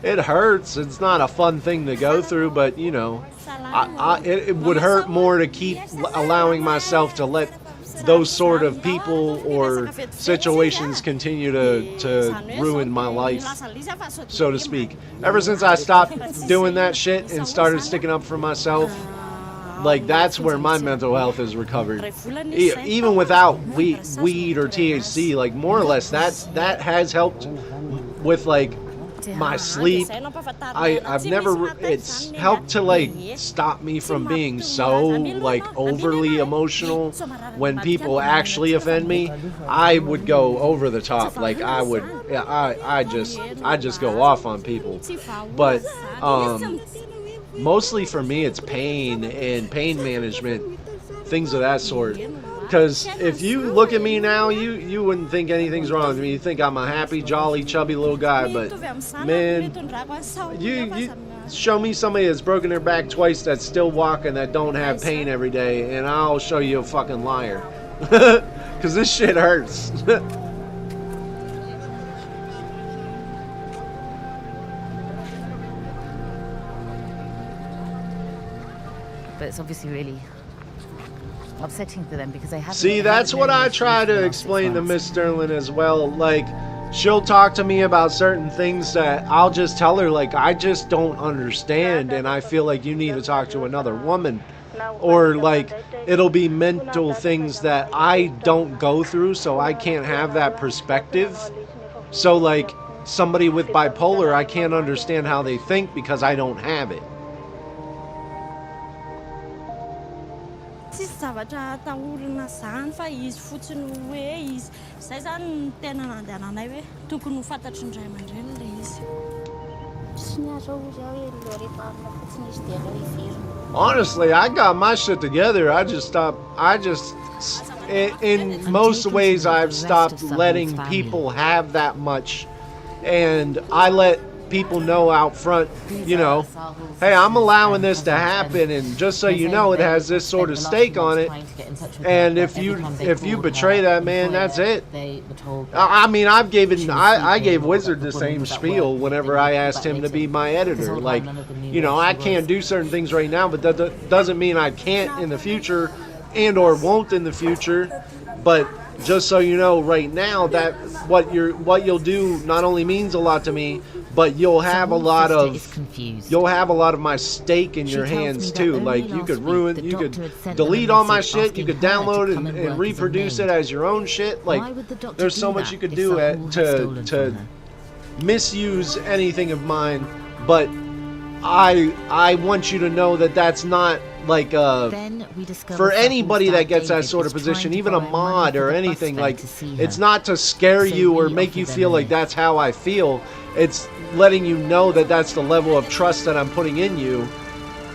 [SPEAKER 1] It hurts. It's not a fun thing to go through, but you know, it would hurt more to keep allowing myself to let those sort of people or situations continue to ruin my life, so to speak. Ever since I stopped doing that shit and started sticking up for myself, like that's where my mental health is recovered. Even without weed or THC, like more or less that has helped with like my sleep. I've never, it's helped to like stop me from being so like overly emotional. When people actually offend me, I would go over the top. Like I just go off on people. But mostly for me it's pain and pain management, things of that sort. Because if you look at me now, you wouldn't think anything's wrong with me. You think I'm a happy, jolly, chubby little guy. But man, you show me somebody that's broken their back twice, that's still walking, that don't have pain every day, and I'll show you a fucking liar. Because this shit hurts.
[SPEAKER 10] But it's obviously really upsetting for them because they have.
[SPEAKER 1] See, that's what I try to explain to Miss Sterling as well. Like, she'll talk to me about certain things that I'll just tell her, like, I just don't understand, and I feel like you need to talk to another woman. Or like, it'll be mental things that I don't go through, so I can't have that perspective. So like, somebody with bipolar, I can't understand how they think because I don't have it.
[SPEAKER 11] Zavatra atahorana zany fa izy fotsiny hoe izy zay zany ny tena nandehananay hoe tokony ho fantatry ny ray aman-dreny le izy. Tsy niazo ozy aho hoe lorefa amina fotsiny izy dia aleo iverina.
[SPEAKER 1] Honestly, I got my shit together. I just in most ways I've stopped letting people have that much, and I let people know out front, you know, hey, I'm allowing this to happen, and just so you know, it has this sort of stake on it, and if you betray that, man, that's it. I mean, I gave Wizard the same spiel whenever I asked him to be my editor. Like, you know, I can't do certain things right now, but that doesn't mean I can't in the future, and or won't in the future. But just so you know, right now, that what you'll do not only means a lot to me, but you'll have a lot of my stake in your hands too. Like, you could delete all my shit, you could download it and reproduce it as your own shit. Like, there's so much you could do to misuse anything of mine. But I want you to know that that's not like for anybody that gets that sort of position, even a mod or anything, like, it's not to scare you or make you feel like that's how I feel. It's letting you know that that's the level of trust that I'm putting in you,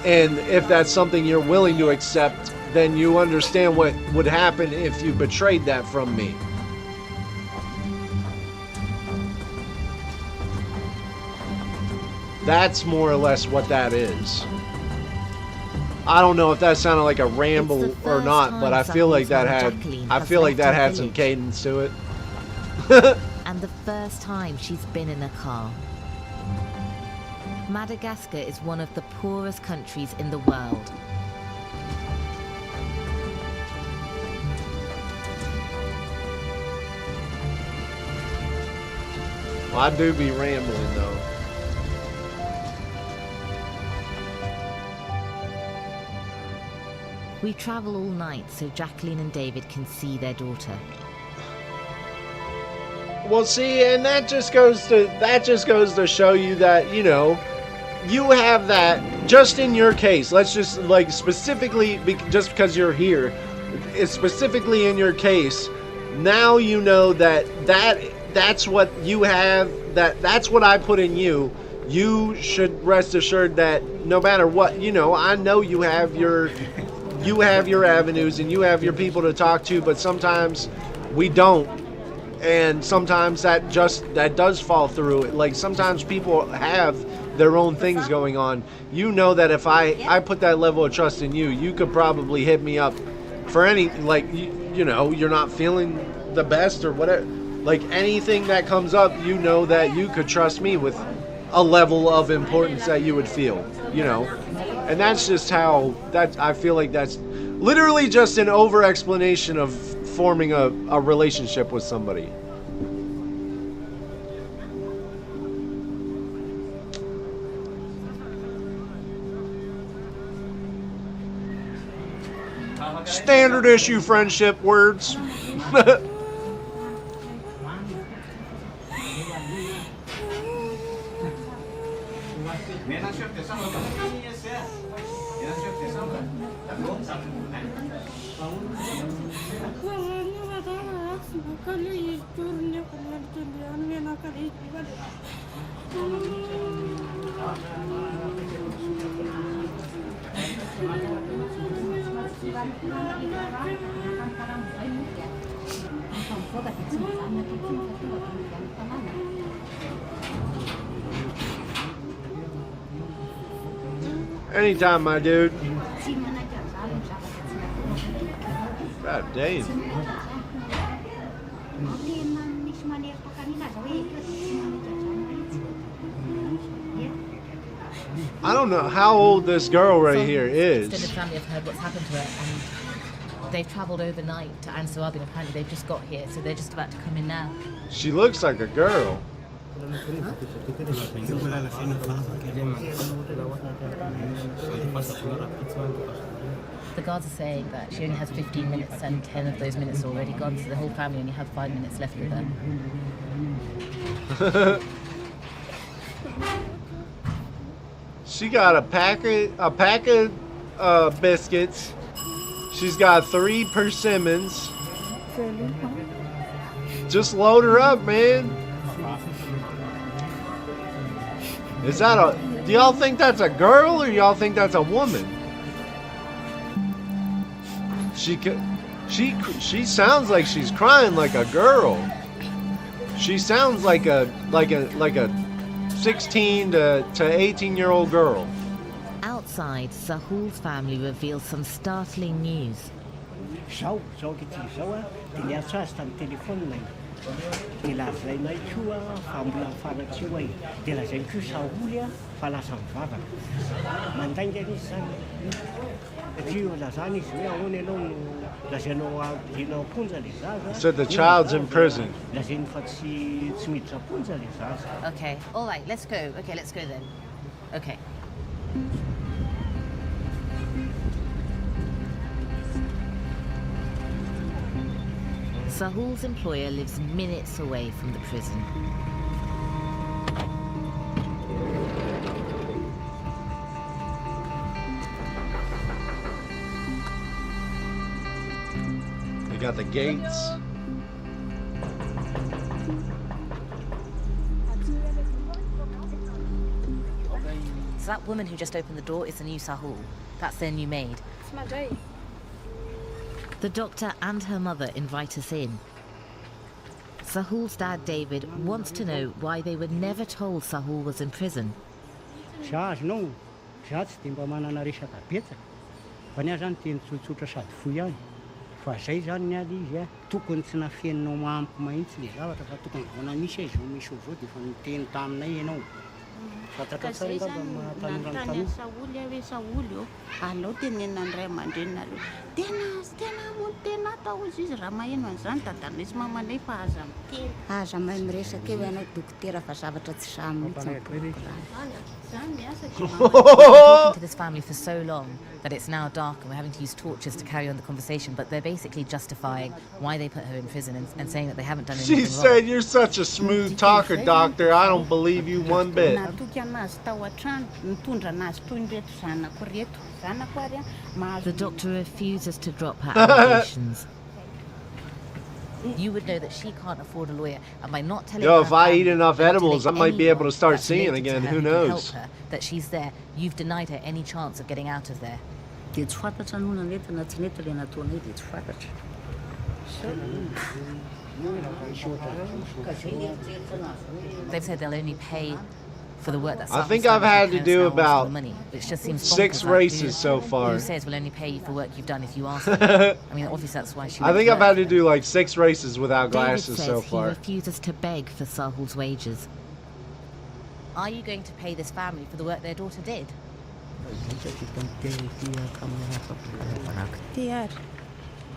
[SPEAKER 1] and if that's something you're willing to accept, then you understand what would happen if you betrayed that from me. That's more or less what that is. I don't know if that sounded like a ramble or not, but I feel like that had some cadence to it.
[SPEAKER 10] And the first time she's been in a car. Madagascar is one of the poorest countries in the world.
[SPEAKER 1] Well, I do be rambling though.
[SPEAKER 10] We travel all night so Jacqueline and David can see their daughter.
[SPEAKER 1] Well, see, and that just goes to show you that, you know, you have that just in your case. Let's just, like, specifically, just because you're here, it's specifically in your case. Now you know that's what you have. That's what I put in you. You should rest assured that no matter what, you know, I know you have your avenues and you have your people to talk to, but sometimes we don't. And sometimes that does fall through. Like sometimes people have their own things going on. You know that if I put that level of trust in you, you could probably hit me up for any, like, you know, you're not feeling the best or whatever. Like anything that comes up, you know that you could trust me with a level of importance that you would feel, you know. And that's just how, I feel like that's literally just an over explanation of forming a relationship with somebody. Standard issue friendship words. Anytime, my dude. God damn. I don't know how old this girl right here is.
[SPEAKER 10] The family have heard what's happened to her, and they've travelled overnight to Ansawabin. Apparently, they've just got here, so they're just about to come in now.
[SPEAKER 1] She looks like a girl.
[SPEAKER 10] The guards are saying that she only has 15 minutes and 10 of those minutes are already gone, so the whole family only have 5 minutes left with her.
[SPEAKER 1] She got a pack of biscuits. She's got 3 persimmons. Just load her up, man. Is that do y'all think that's a girl or y'all think that's a woman? She sounds like she's crying like a girl. She sounds like a 16 to 18-year-old girl.
[SPEAKER 10] Outside, Sahul's family reveals some startling news.
[SPEAKER 1] Said the child's in prison.
[SPEAKER 10] Okay, all right, let's go. Okay, let's go then. Okay. Sahul's employer lives minutes away from the prison.
[SPEAKER 1] They got the gates.
[SPEAKER 10] So that woman who just opened the door is the new Sahul. That's their new maid. The doctor and her mother invite us in. Sahul's dad, David, wants to know why they were never told Sahul was in prison. Talking to this family for so long that it's now dark and we're having to use torches to carry on the conversation, but they're basically justifying why they put her in prison and saying that they haven't done anything wrong.
[SPEAKER 1] She said, "You're such a smooth talker, doctor. I don't believe you one bit."
[SPEAKER 10] The doctor refuses to drop her allegations. You would know that she can't afford a lawyer, and by not telling
[SPEAKER 1] Yo,
[SPEAKER 10] her
[SPEAKER 1] if I
[SPEAKER 10] family,
[SPEAKER 1] eat enough
[SPEAKER 10] not
[SPEAKER 1] edibles, I
[SPEAKER 10] telling
[SPEAKER 1] might be able to
[SPEAKER 10] anyone
[SPEAKER 1] start
[SPEAKER 10] that's
[SPEAKER 1] seeing
[SPEAKER 10] related to
[SPEAKER 1] again.
[SPEAKER 10] her
[SPEAKER 1] Who
[SPEAKER 10] can
[SPEAKER 1] knows?
[SPEAKER 10] help her, that she's there. You've denied her any chance of getting out of there. They've said they'll only pay for the work that
[SPEAKER 1] I think I've had to do about
[SPEAKER 10] money, which just seems
[SPEAKER 1] 6
[SPEAKER 10] bonkers.
[SPEAKER 1] races so far.
[SPEAKER 10] Who says we'll only pay you for work you've done if you ask for it? I mean, obviously that's why she.
[SPEAKER 1] I think I've had to do like 6 races without glasses
[SPEAKER 10] David
[SPEAKER 1] so
[SPEAKER 10] says
[SPEAKER 1] far.
[SPEAKER 10] he refuses to beg for Sahul's wages. Are you going to pay this family for the work their daughter did?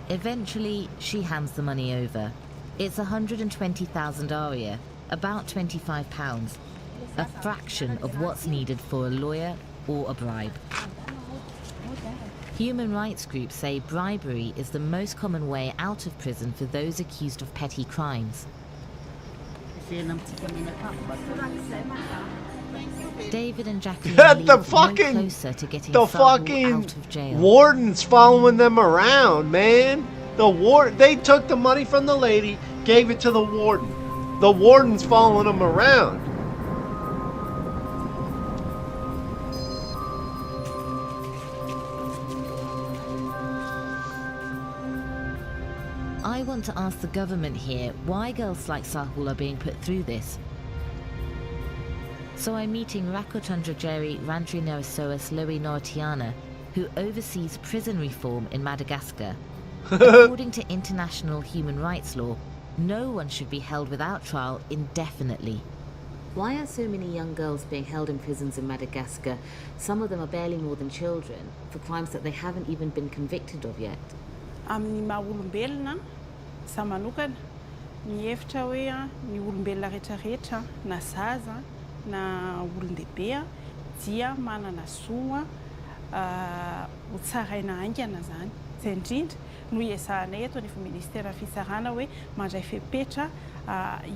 [SPEAKER 10] Eventually, she hands the money over. It's 120,000 aria, about £25, a fraction of what's needed for a lawyer or a bribe. Human rights groups say bribery is the most common way out of prison for those accused of petty crimes. David and Jacqueline
[SPEAKER 1] The
[SPEAKER 10] leave
[SPEAKER 1] fucking-
[SPEAKER 10] no closer to getting
[SPEAKER 1] The
[SPEAKER 10] Sahul
[SPEAKER 1] fucking
[SPEAKER 10] out of jail.
[SPEAKER 1] warden's following them around, man. They took the money from the lady, gave it to the warden. The warden's following them around.
[SPEAKER 10] I want to ask the government here why girls like Sahul are being put through this. So I'm meeting Rakotandrajeri Randrinarosoas Loui Nortiana, who oversees prison reform in Madagascar. According to international human rights law, no one should be held without trial indefinitely. Why are so many young girls being held in prisons in Madagascar? Some of them are barely more than children, for crimes that they haven't even been convicted of yet.
[SPEAKER 12] Amin'ny maha-olombelona za manokana mihevitra hoe ny olombelona rehetrarehetra na zaza na olon-dehibe dia manana zo ho tsaraina haingana zany. Zay indrindra no iezahanay eto ny ministera fitsarana hoe mandray fepetra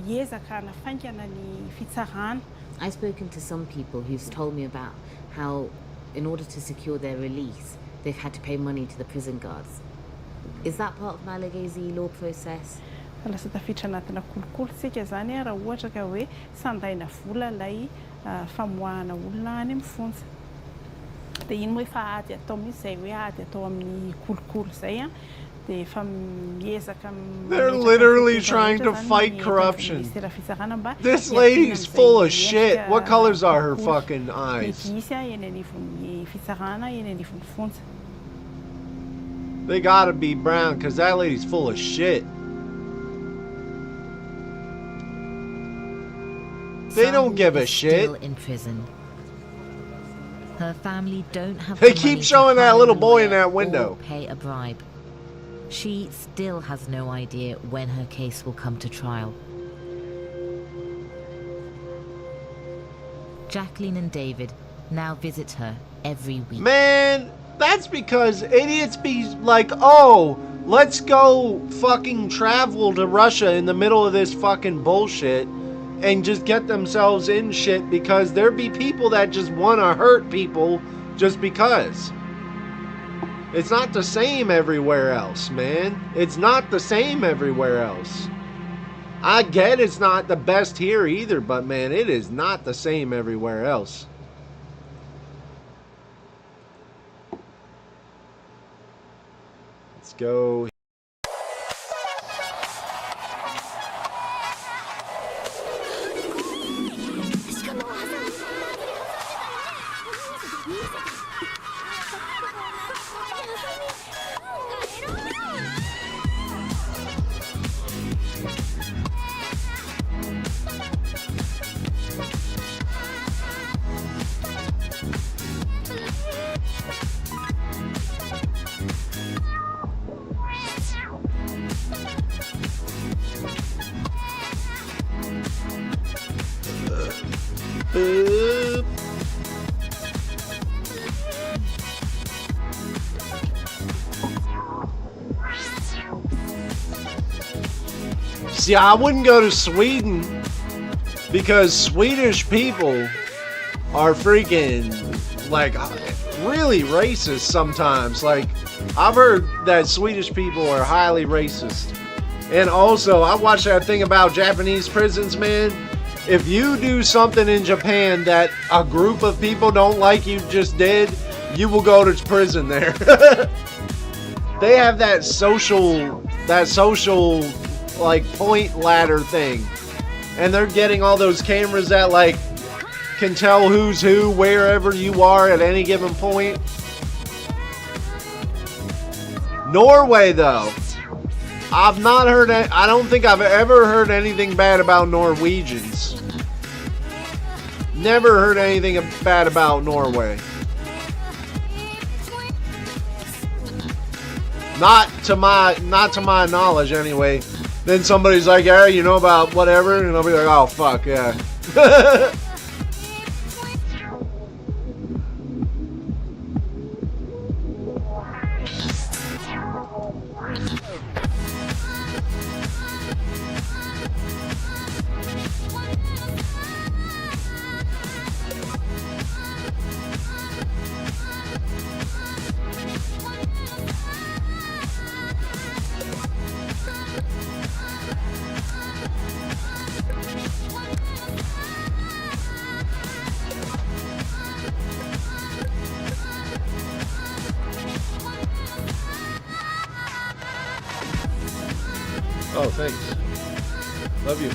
[SPEAKER 12] hiezaka hanafaingana ny fitsarana.
[SPEAKER 10] I've spoken to some people who've told me about how in order to secure their release they've had to pay money to the prison guards. Is that part of Malagasy law process?
[SPEAKER 12] Lasa tafiditra anatina kolokolo sika zany raha ohatra ka hoe sandaina vola lay famoahana olona any amin'ny fonja. Dia iny moa efa ady atao mihitsy zay hoe ady atao amin'ny kolokolo zay dia efa miezaka.
[SPEAKER 1] They're literally trying to fight corruption. This lady's full of shit. What colors are her fucking eyes? They gotta be brown, because that lady's full of shit. They don't give a shit.
[SPEAKER 10] Still in prison. Her family don't have
[SPEAKER 1] They
[SPEAKER 10] the
[SPEAKER 1] keep
[SPEAKER 10] money to
[SPEAKER 1] showing that
[SPEAKER 10] hire
[SPEAKER 1] little
[SPEAKER 10] a
[SPEAKER 1] boy in
[SPEAKER 10] lawyer
[SPEAKER 1] that window.
[SPEAKER 10] or pay a bribe. She still has no idea when her case will come to trial. Jacqueline and David now visit her every week.
[SPEAKER 1] Man, that's because idiots be like, oh, let's go fucking travel to Russia in the middle of this fucking bullshit and just get themselves in shit, because there be people that just want to hurt people just because. It's not the same everywhere else, man. It's not the same everywhere else. I get it's not the best here either, but man, it is not the same everywhere else. Let's go. Boop. See, I wouldn't go to Sweden because Swedish people are freaking, like, really racist sometimes. Like, I've heard that Swedish people are highly racist. And also, I watched that thing about Japanese prisons, man. If you do something in Japan that a group of people don't like you just did, you will go to prison there. They have that social like point ladder thing, and they're getting all those cameras that like can tell who's who wherever you are at any given point. Norway, though, I've not heard. I don't think I've ever heard anything bad about Norwegians. Never heard anything bad about Norway. Not to my knowledge, anyway. Then somebody's like, "Yeah, you know about whatever," and I'll be like, "Oh fuck yeah." Oh, thanks. Love you.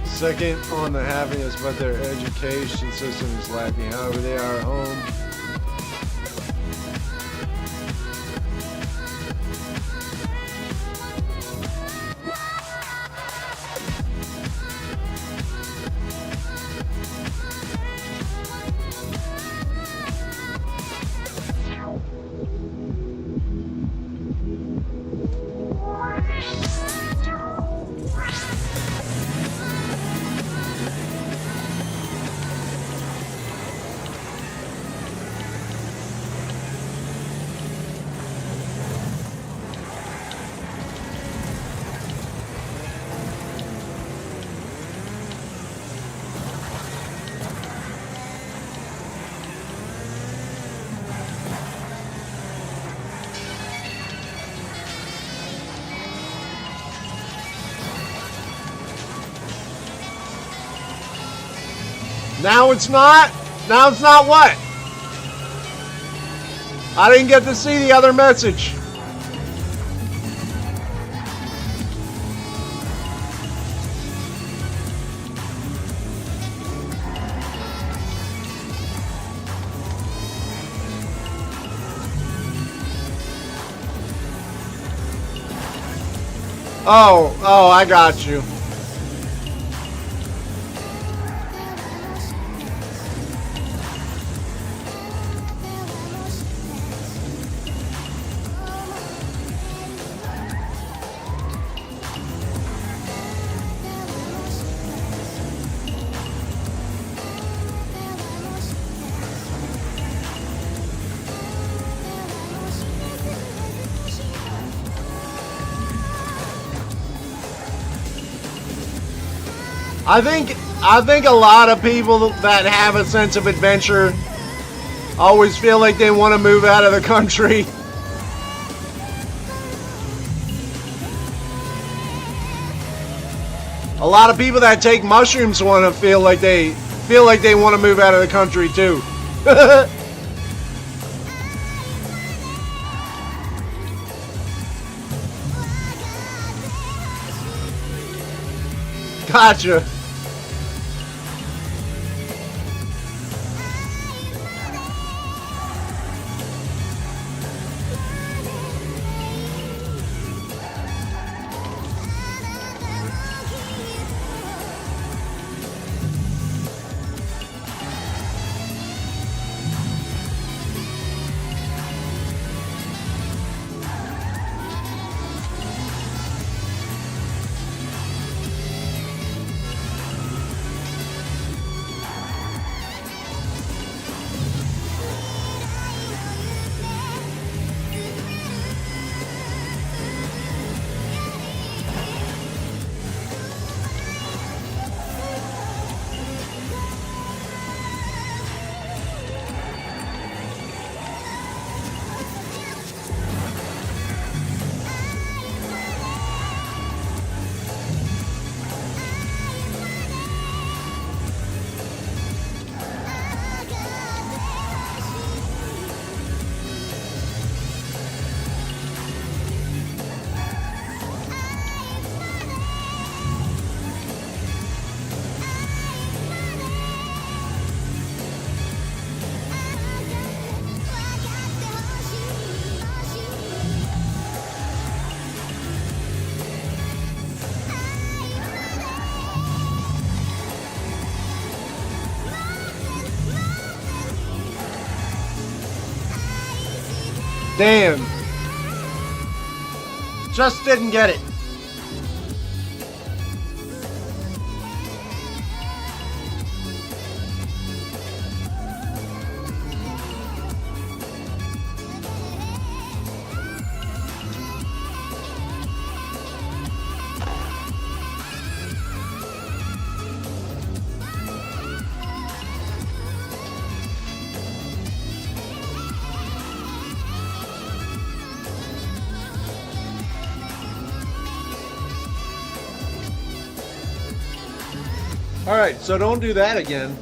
[SPEAKER 1] Second on the happiness, but their education system is lacking. However, they are at home. Now it's not? Now it's not what? I didn't get to see the other message. Oh, I got you. I think a lot of people that have a sense of adventure always feel like they want to move out of the country. A lot of people that take mushrooms want to feel like they want to move out of the country too. Gotcha. Damn. Just didn't get it. All right, so don't do that again.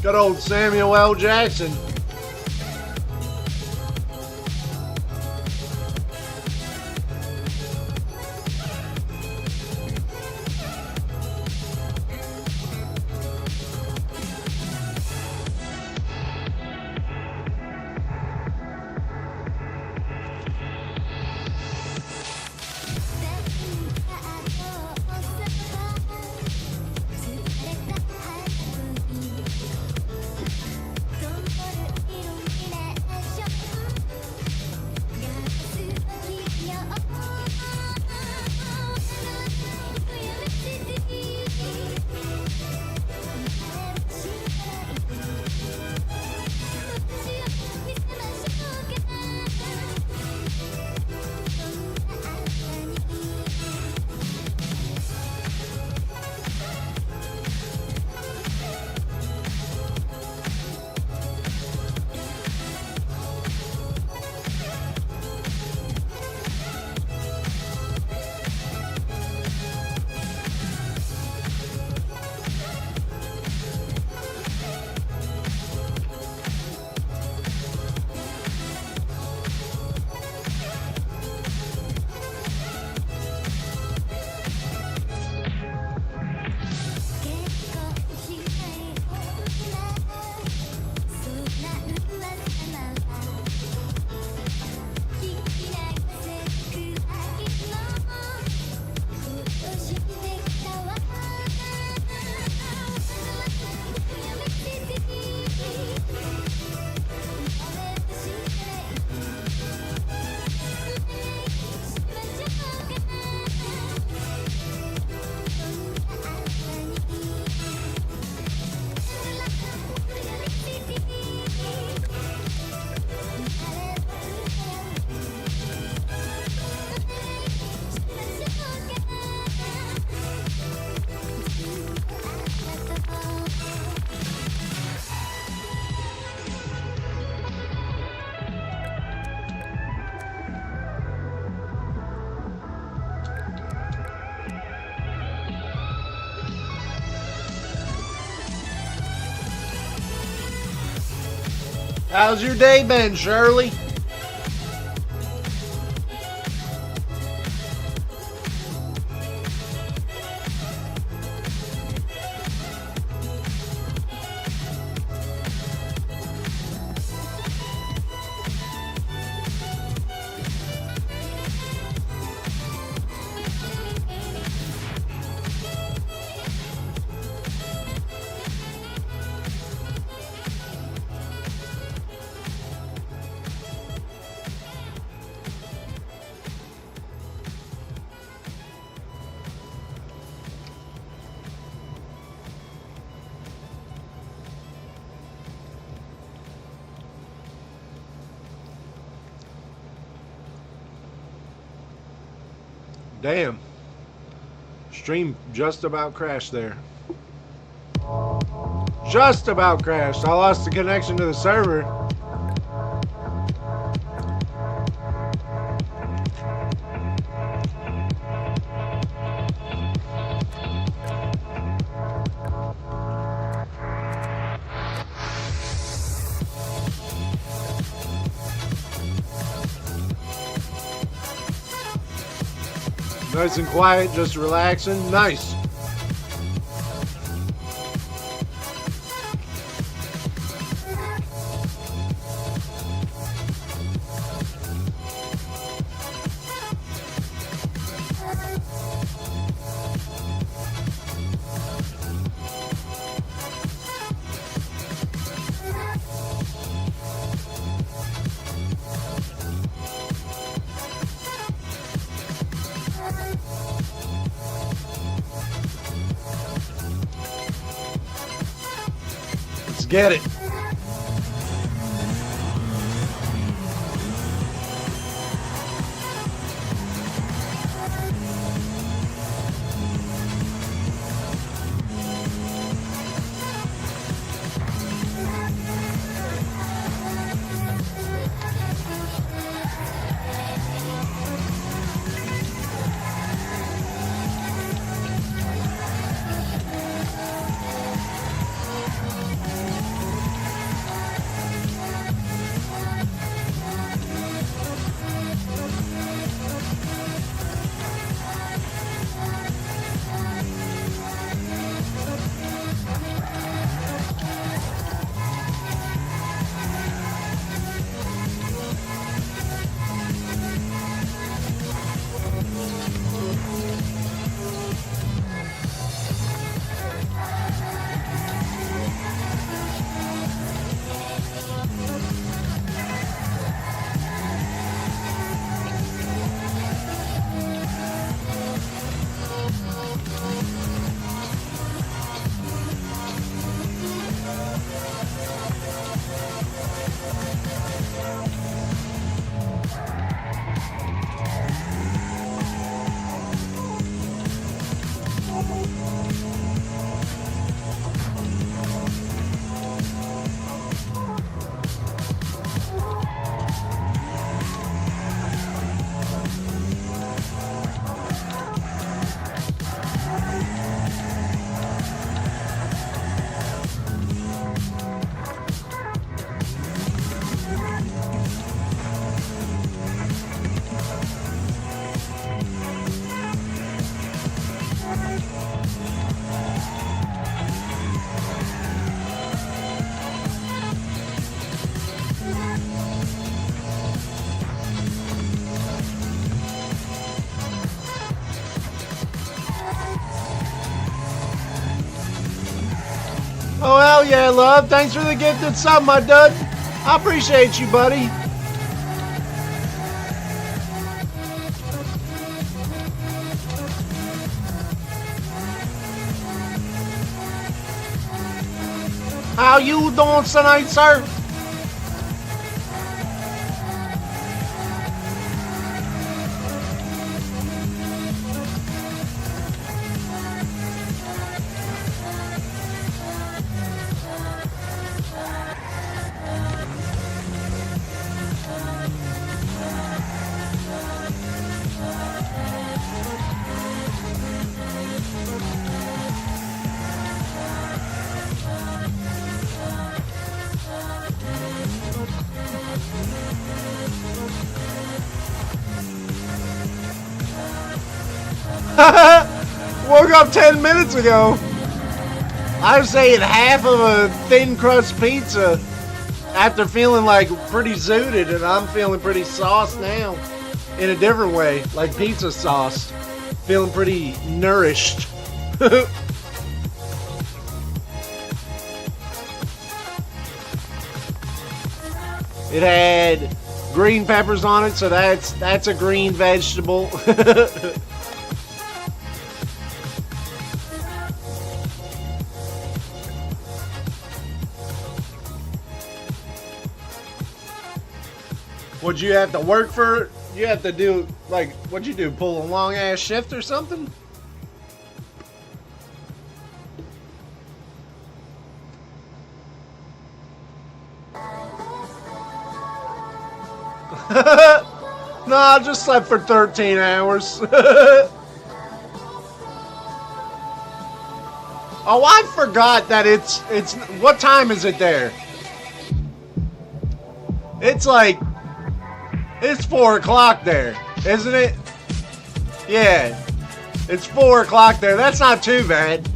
[SPEAKER 1] Good old Samuel L. Jackson. How's your day been, Shirley? Damn. Stream just about crashed there. Just about crashed. I lost the connection to the server. Nice and quiet, just relaxing. Nice. Let's get it. Oh, hell yeah, love. Thanks for the gifted sub, my dud. I appreciate you, buddy. How you doing tonight, sir? Woke up 10 minutes ago. I was saying half of a thin crust pizza after feeling like pretty zooted, and I'm feeling pretty sauced now in a different way, like pizza sauce. Feeling pretty nourished. It had green peppers on it, so that's a green vegetable. Would you have to work for it? You have to do, like, what'd you do? Pull a long ass shift or something? No, I just slept for 13 hours. Oh, I forgot that it's, what time is it there? It's like, it's 4 o'clock there, isn't it? Yeah. It's 4 o'clock there. That's not too bad.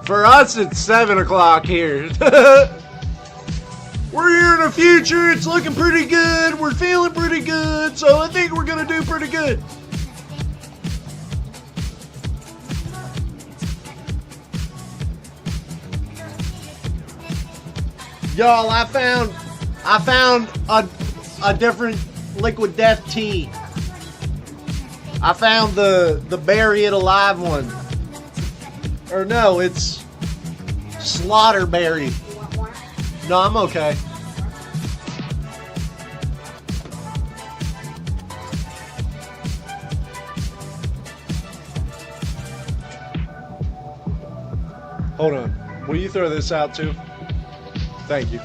[SPEAKER 1] For us, it's 7 o'clock here. We're here in the future. It's looking pretty good. We're feeling pretty good. So I think we're going to do pretty good. Y'all, I found a different liquid death tea. I found the bury it alive one. Or no, it's slaughterberry. No, I'm okay. Hold on. Will you throw this out too? Thank you.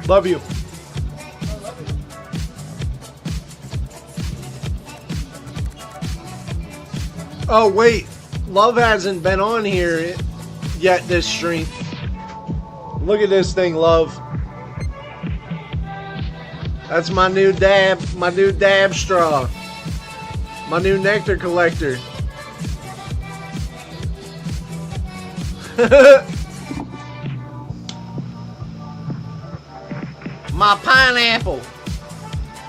[SPEAKER 1] Love you. Oh, wait. Love hasn't been on here yet this stream. Look at this thing, Love. That's my new dab straw. My new nectar collector. My pineapple.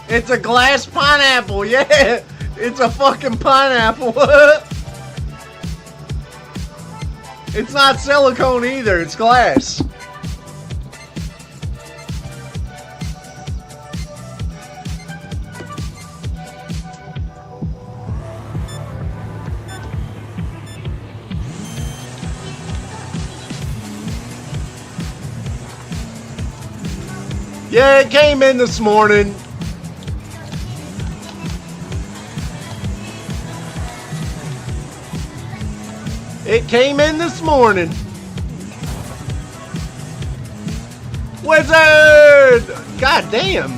[SPEAKER 1] It's a glass pineapple, yeah. It's a fucking pineapple. It's not silicone either, it's glass. Yeah, it came in this morning. It came in this morning. Wizard! God damn.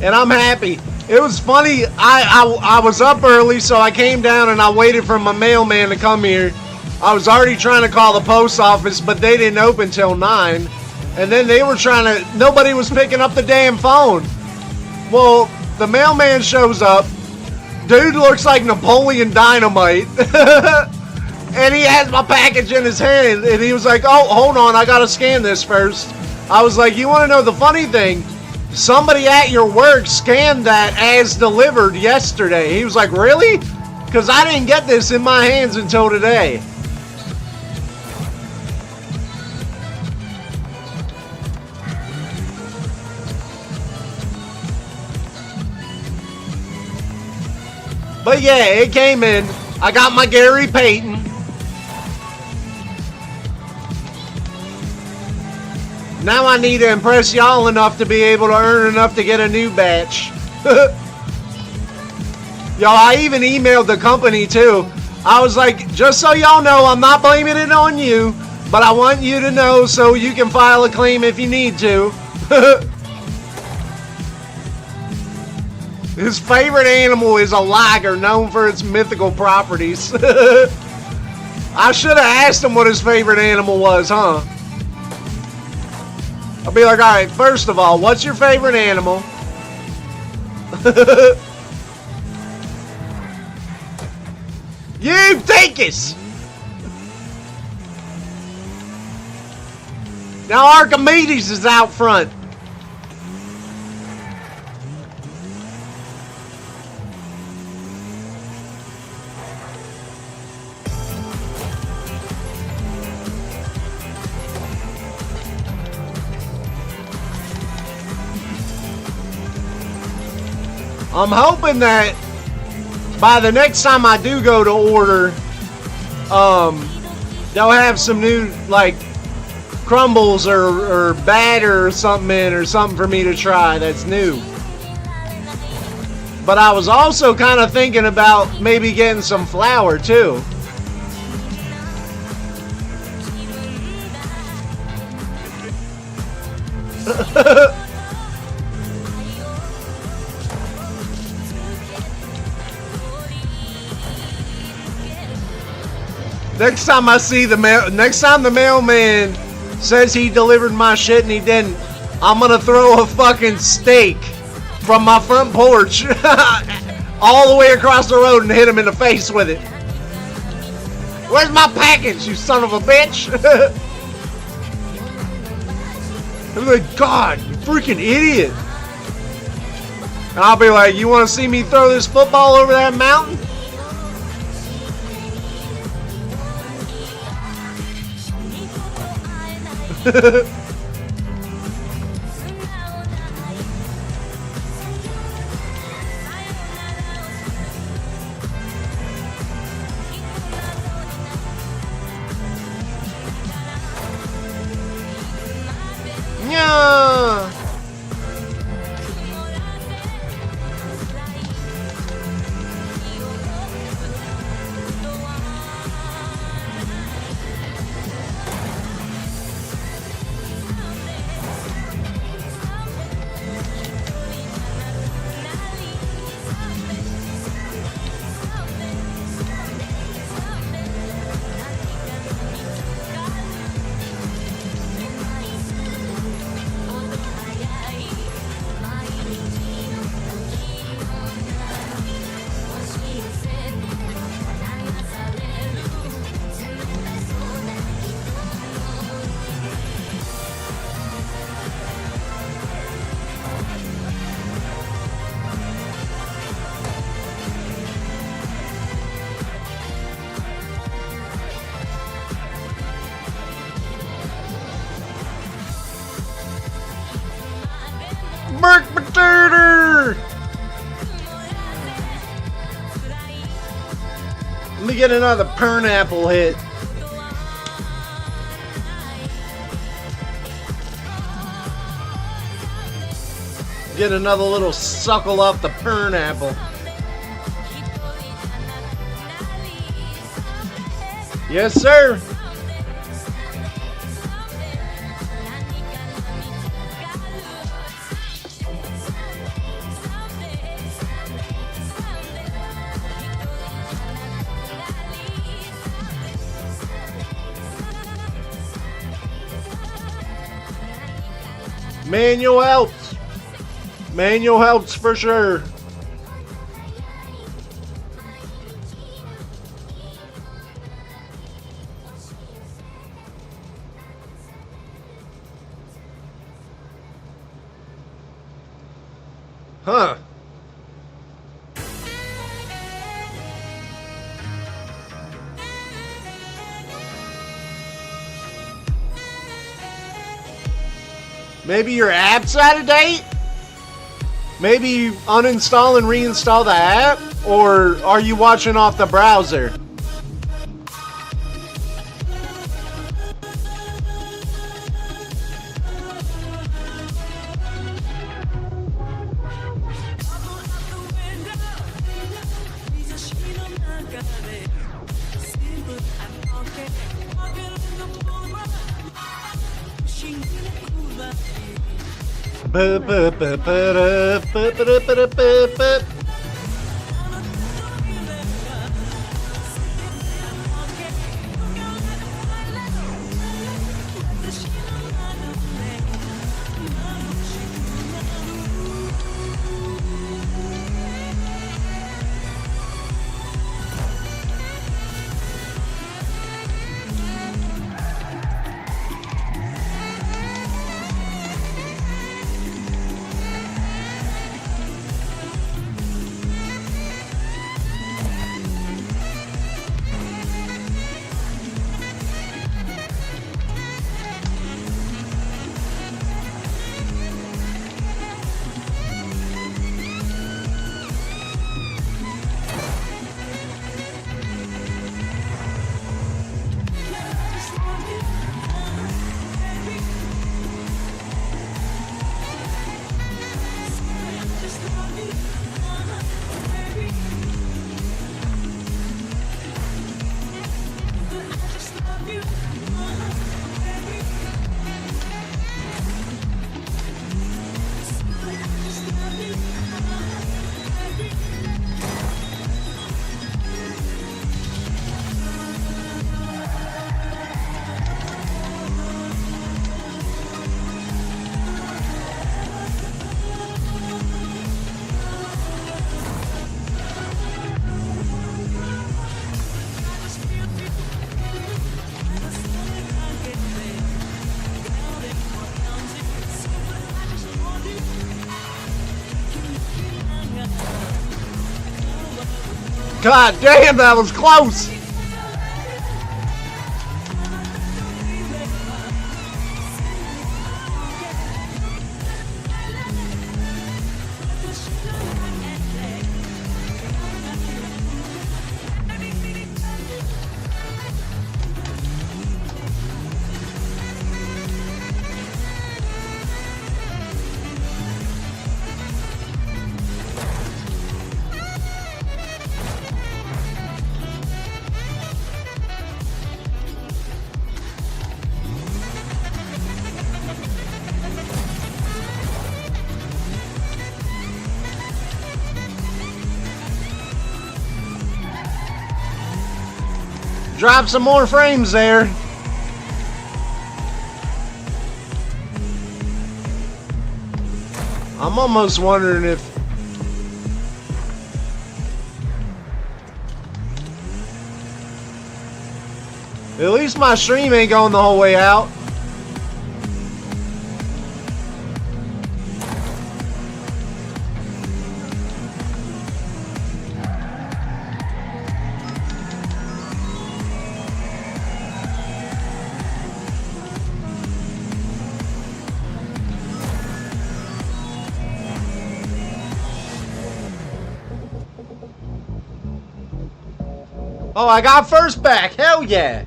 [SPEAKER 1] And I'm happy. It was funny. I was up early, so I came down and I waited for my mailman to come here. I was already trying to call the post office, but they didn't open till 9. And then they were trying to, nobody was picking up the damn phone. Well, the mailman shows up. Dude looks like Napoleon Dynamite. And he has my package in his hand. And he was like, oh, hold on, I gotta scan this first. I was like, you wanna know the funny thing? Somebody at your work scanned that as delivered yesterday. He was like, really? Because I didn't get this in my hands until today. But yeah, it came in. I got my Gary Payton. Now I need to impress y'all enough to be able to earn enough to get a new batch. Y'all, I even emailed the company too. I was like, just so y'all know, I'm not blaming it on you, but I want you to know so you can file a claim if you need to. His favorite animal is a liger, known for its mythical properties. I should have asked him what his favorite animal was, huh? I'll be like, alright, first of all, what's your favorite animal? You take us! Now Archimedes is out front. I'm hoping that by the next time I do go to order, they'll have some new, like, crumbles or batter or something in, or something for me to try that's new. But I was also kind of thinking about maybe getting some flour too. Next time I see the next time the mailman says he delivered my shit and he didn't, I'm gonna throw a fucking steak from my front porch all the way across the road and hit him in the face with it. Where's my package, you son of a bitch? I'm like, God, you freaking idiot. And I'll be like, you want to see me throw this football over that mountain? Yeah. Burk potato! Let me get another pineapple hit. Get another little suckle off the pineapple. Yes, sir. Manual helps. Manual helps for sure. Huh. Maybe your app's out of date? Maybe you uninstall and reinstall the app? Or are you watching off the browser? God damn, that was close. Drop some more frames there. I'm almost wondering if at least my stream ain't going the whole way out. Oh, I got first back. Hell yeah.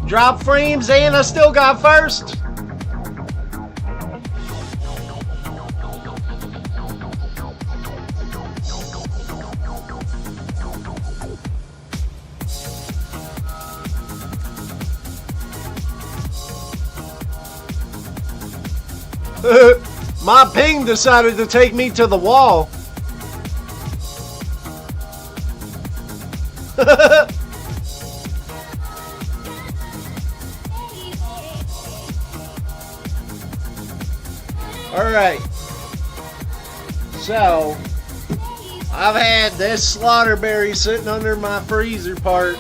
[SPEAKER 1] Drop frames and I still got first. My ping decided to take me to the wall. Alright, so I've had this slaughterberry sitting under my freezer part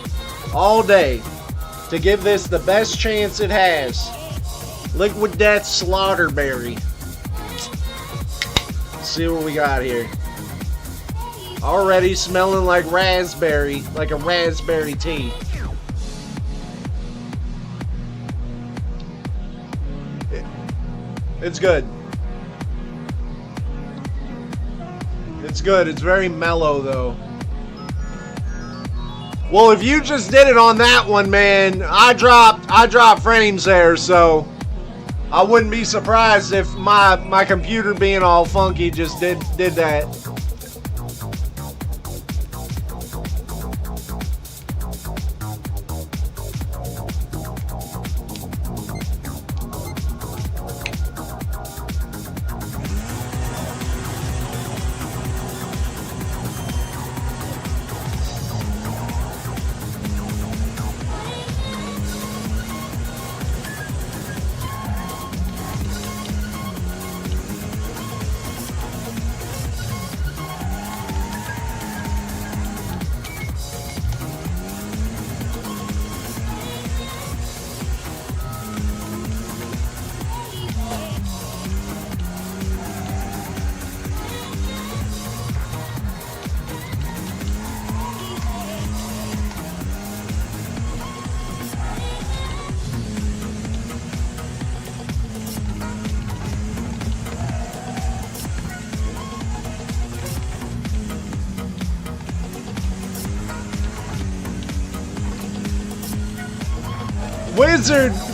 [SPEAKER 1] all day to give this the best chance it has. Liquid Death Slaughterberry. Let's see what we got here. Already smelling like raspberry, like a raspberry tea. It's good. It's good. It's very mellow though. Well, if you just did it on that one, man, I dropped frames there, so I wouldn't be surprised if my computer being all funky just did that.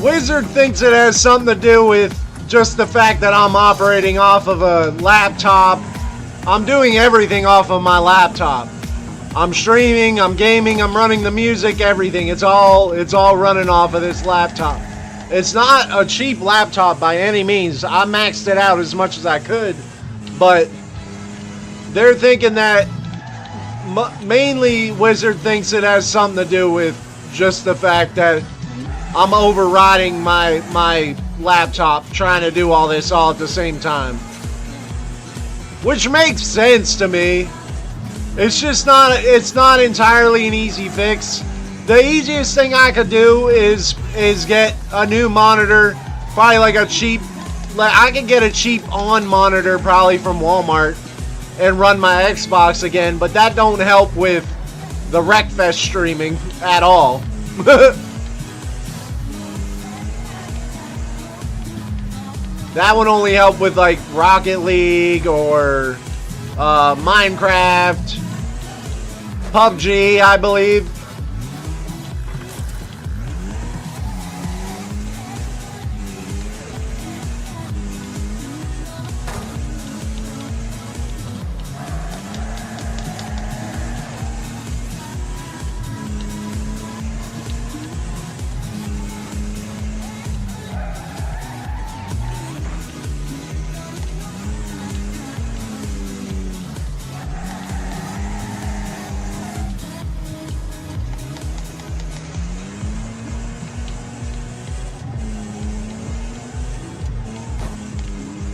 [SPEAKER 1] Wizard thinks it has something to do with just the fact that I'm operating off of a laptop. I'm doing everything off of my laptop. I'm streaming, I'm gaming, I'm running the music, everything. It's all running off of this laptop. It's not a cheap laptop by any means. I maxed it out as much as I could, but they're thinking that mainly Wizard thinks it has something to do with just the fact that I'm overriding my laptop trying to do all this all at the same time. Which makes sense to me. It's just not entirely an easy fix. The easiest thing I could do is get a new monitor, probably like a cheap, I could get a cheap on monitor probably from Walmart and run my Xbox again, but that don't help with the Wreckfest streaming at all. That would only help with like Rocket League or Minecraft, PUBG, I believe.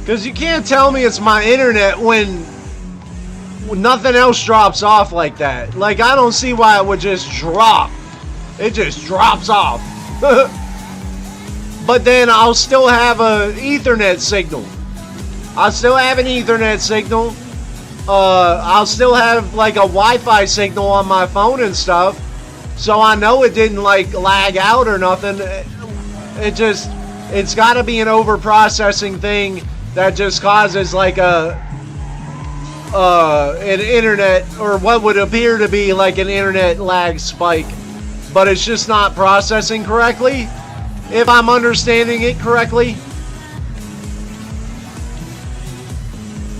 [SPEAKER 1] Because you can't tell me it's my internet when nothing else drops off like that. Like, I don't see why it would just drop. It just drops off. But then I'll still have an Ethernet signal. I'll still have an Ethernet signal. I'll still have like a Wi-Fi signal on my phone and stuff. So I know it didn't like lag out or nothing. It's got to be an over-processing thing that just causes like an internet, or what would appear to be like an internet lag spike, but it's just not processing correctly, if I'm understanding it correctly.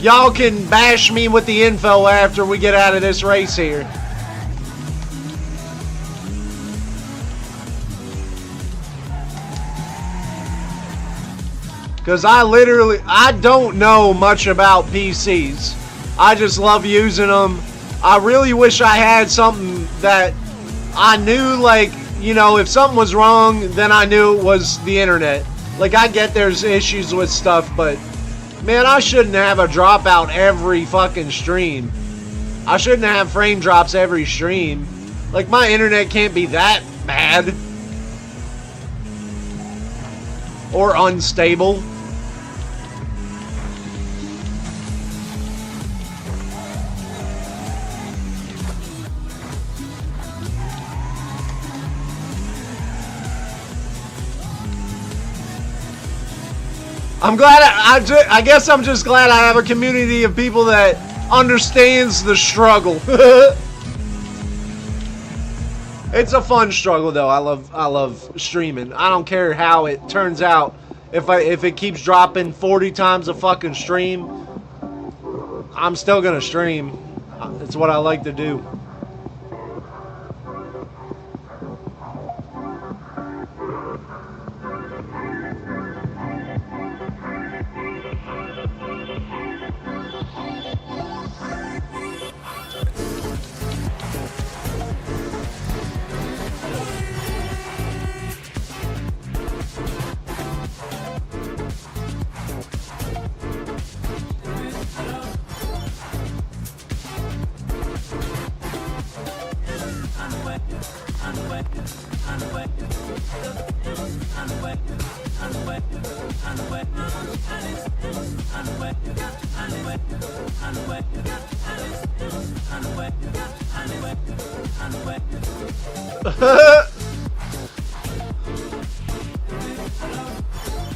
[SPEAKER 1] Y'all can bash me with the info after we get out of this race here. Because I don't know much about PCs. I just love using them. I really wish I had something that I knew, like, you know, if something was wrong, then I knew it was the internet. Like, I get there's issues with stuff, but, man, I shouldn't have a dropout every fucking stream. I shouldn't have frame drops every stream. Like, my internet can't be that bad. Or unstable. I'm glad, I guess I'm just glad I have a community of people that understands the struggle. It's a fun struggle though. I love streaming. I don't care how it turns out. If it keeps dropping 40 times a fucking stream, I'm still gonna stream. It's what I like to do.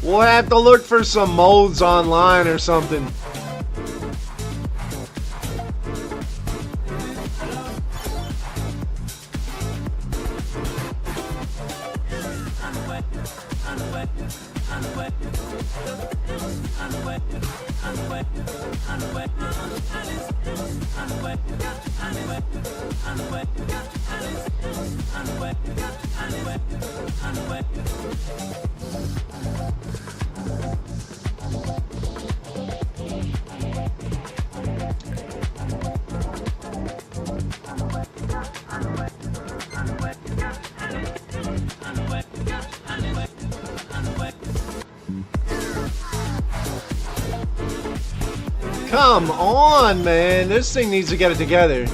[SPEAKER 1] We'll have to look for some modes online or something. Come on, man. This thing needs to get it together.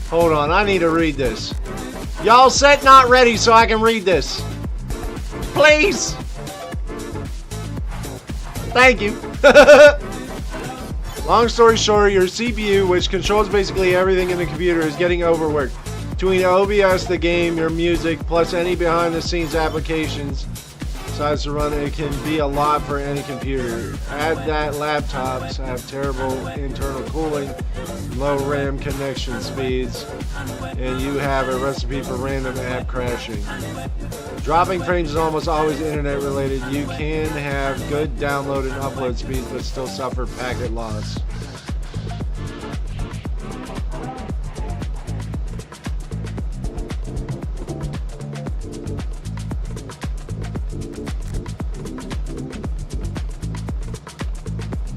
[SPEAKER 1] Hold on, I need to read this. Y'all set not ready so I can read this. Please. Thank you. Long story short, your CPU, which controls basically everything in the computer, is getting overworked. Between OBS, the game, your music, plus any behind-the-scenes applications besides to run, it can be a lot for any computer. Add that laptops have terrible internal cooling, low RAM connection speeds, and you have a recipe for random app crashing. Dropping frames is almost always internet related. You can have good download and upload speeds, but still suffer packet loss.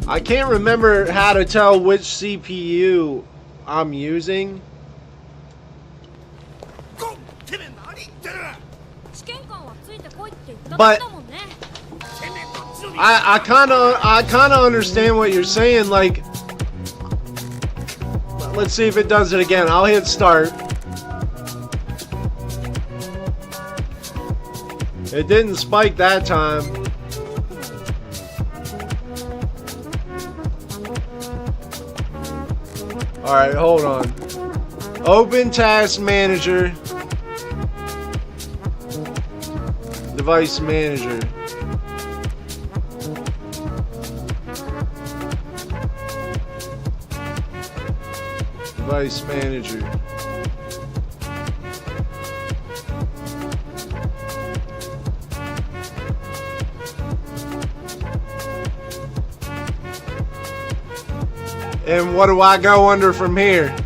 [SPEAKER 1] I can't remember how to tell which CPU I'm using. But I kind of understand what you're saying. Like, let's see if it does it again. I'll hit start. It didn't spike that time. Alright, hold on. Open Task Manager. Device Manager. Device Manager. And what do I go under from here?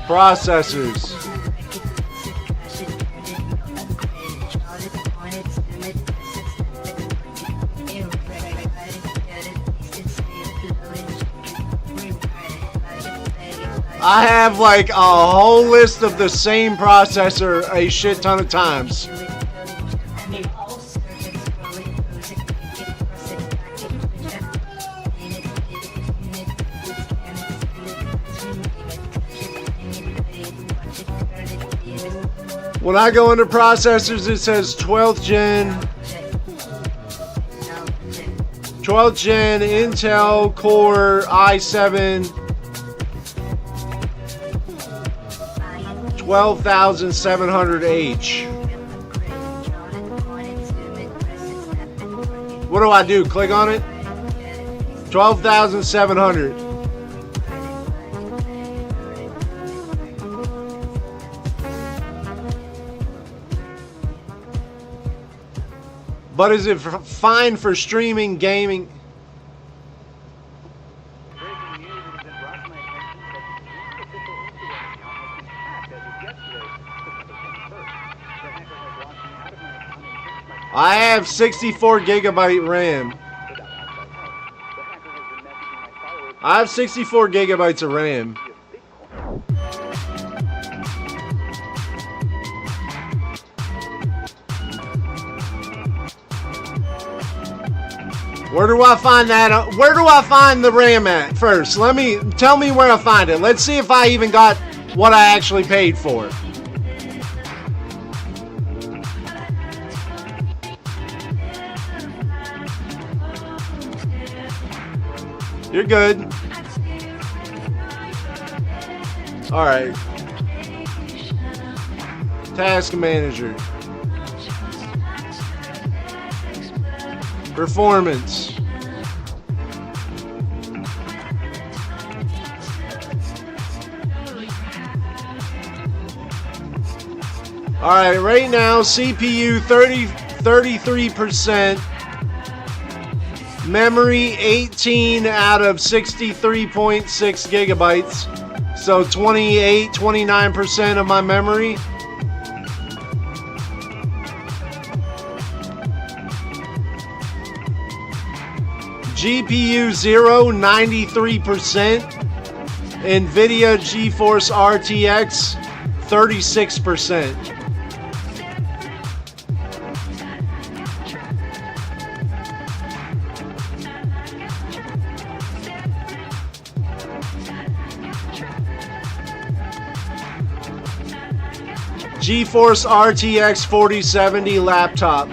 [SPEAKER 1] Processors. I have like a whole list of the same processor a shit ton of times. When I go into processors, it says 12th gen Intel Core i7 12700H. What do I do? Click on it? 12,700. But is it fine for streaming gaming? I have 64 gigabyte RAM. I have 64 gigabytes of RAM. Where do I find that? Where do I find the RAM at first? Tell me where I find it. Let's see if I even got what I actually paid for. You're good. All right. Task Manager. Performance. All right, right now CPU 33%, Memory 18 out of 63.6 gigabytes. So 29% of my memory. GPU 0, 93%. NVIDIA GeForce RTX, 36%. GeForce RTX 4070 laptop.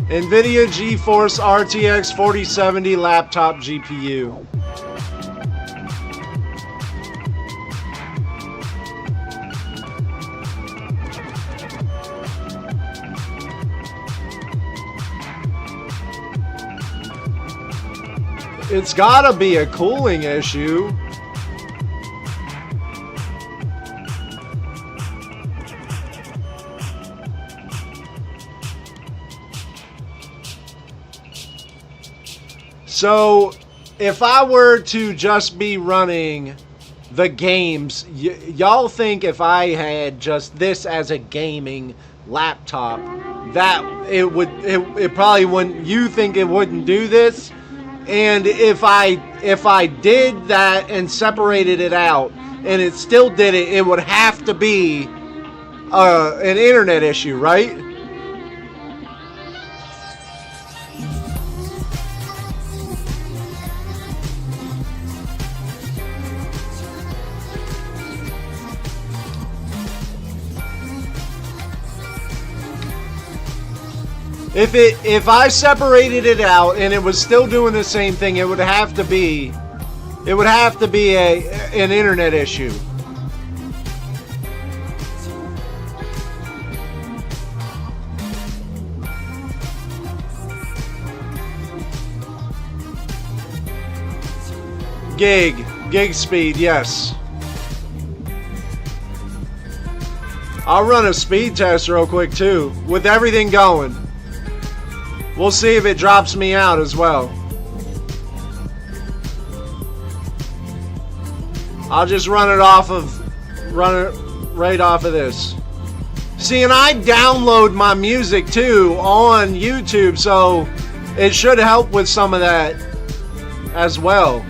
[SPEAKER 1] NVIDIA GeForce RTX 4070 laptop GPU. It's gotta be a cooling issue. So, if I were to just be running the games, y'all think if I had just this as a gaming laptop, that it probably wouldn't, you think it wouldn't do this? And if I did that and separated it out and it still did it, it would have to be an internet issue, right? If I separated it out and it was still doing the same thing, it would have to be an internet issue. Gig speed, yes. I'll run a speed test real quick too, with everything going. We'll see if it drops me out as well. I'll just run it right off of this. See, and I download my music too on YouTube, so it should help with some of that as well.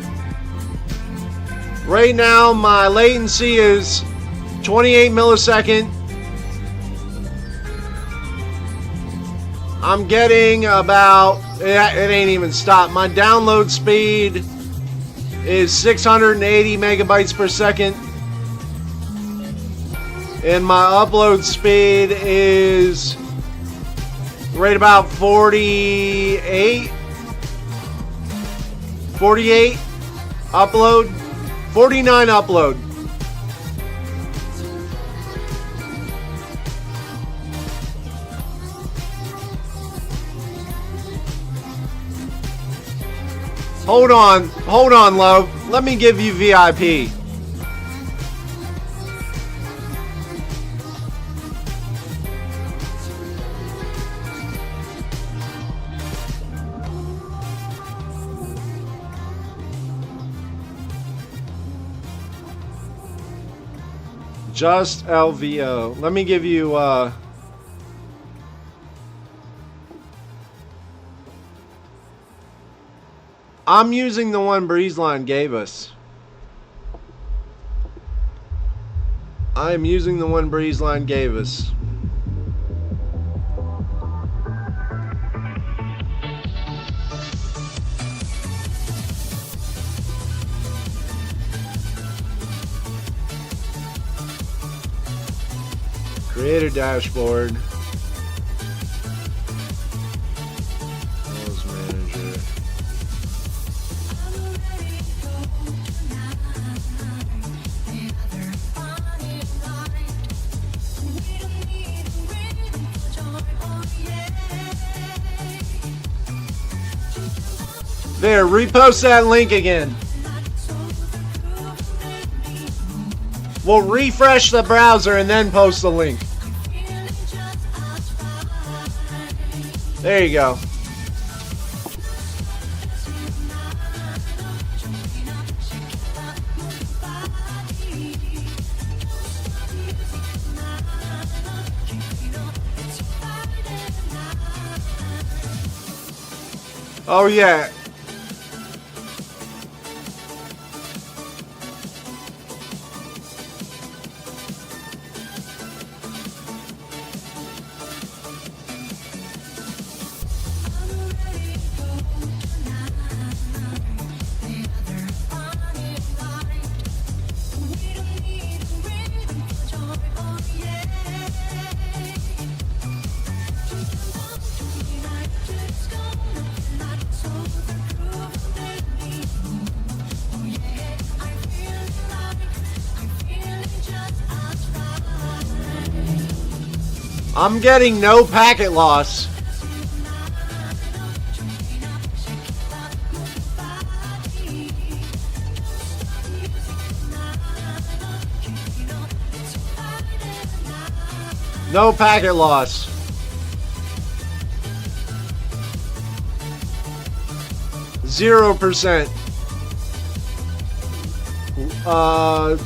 [SPEAKER 1] Right now, my latency is 28 millisecond. I'm getting about, it ain't even stopped. My download speed is 680 megabytes per second. And my upload speed is right about 48 upload, 49 upload. Hold on, love. Let me give you VIP. Just LVO. Let me give you, I'm using the one Breezeline gave us. I'm using the one Breezeline gave us. Create a dashboard. Manager. There, repost that link again. We'll refresh the browser and then post the link. There you go. Oh yeah. I'm getting no packet loss. No packet loss. Zero %.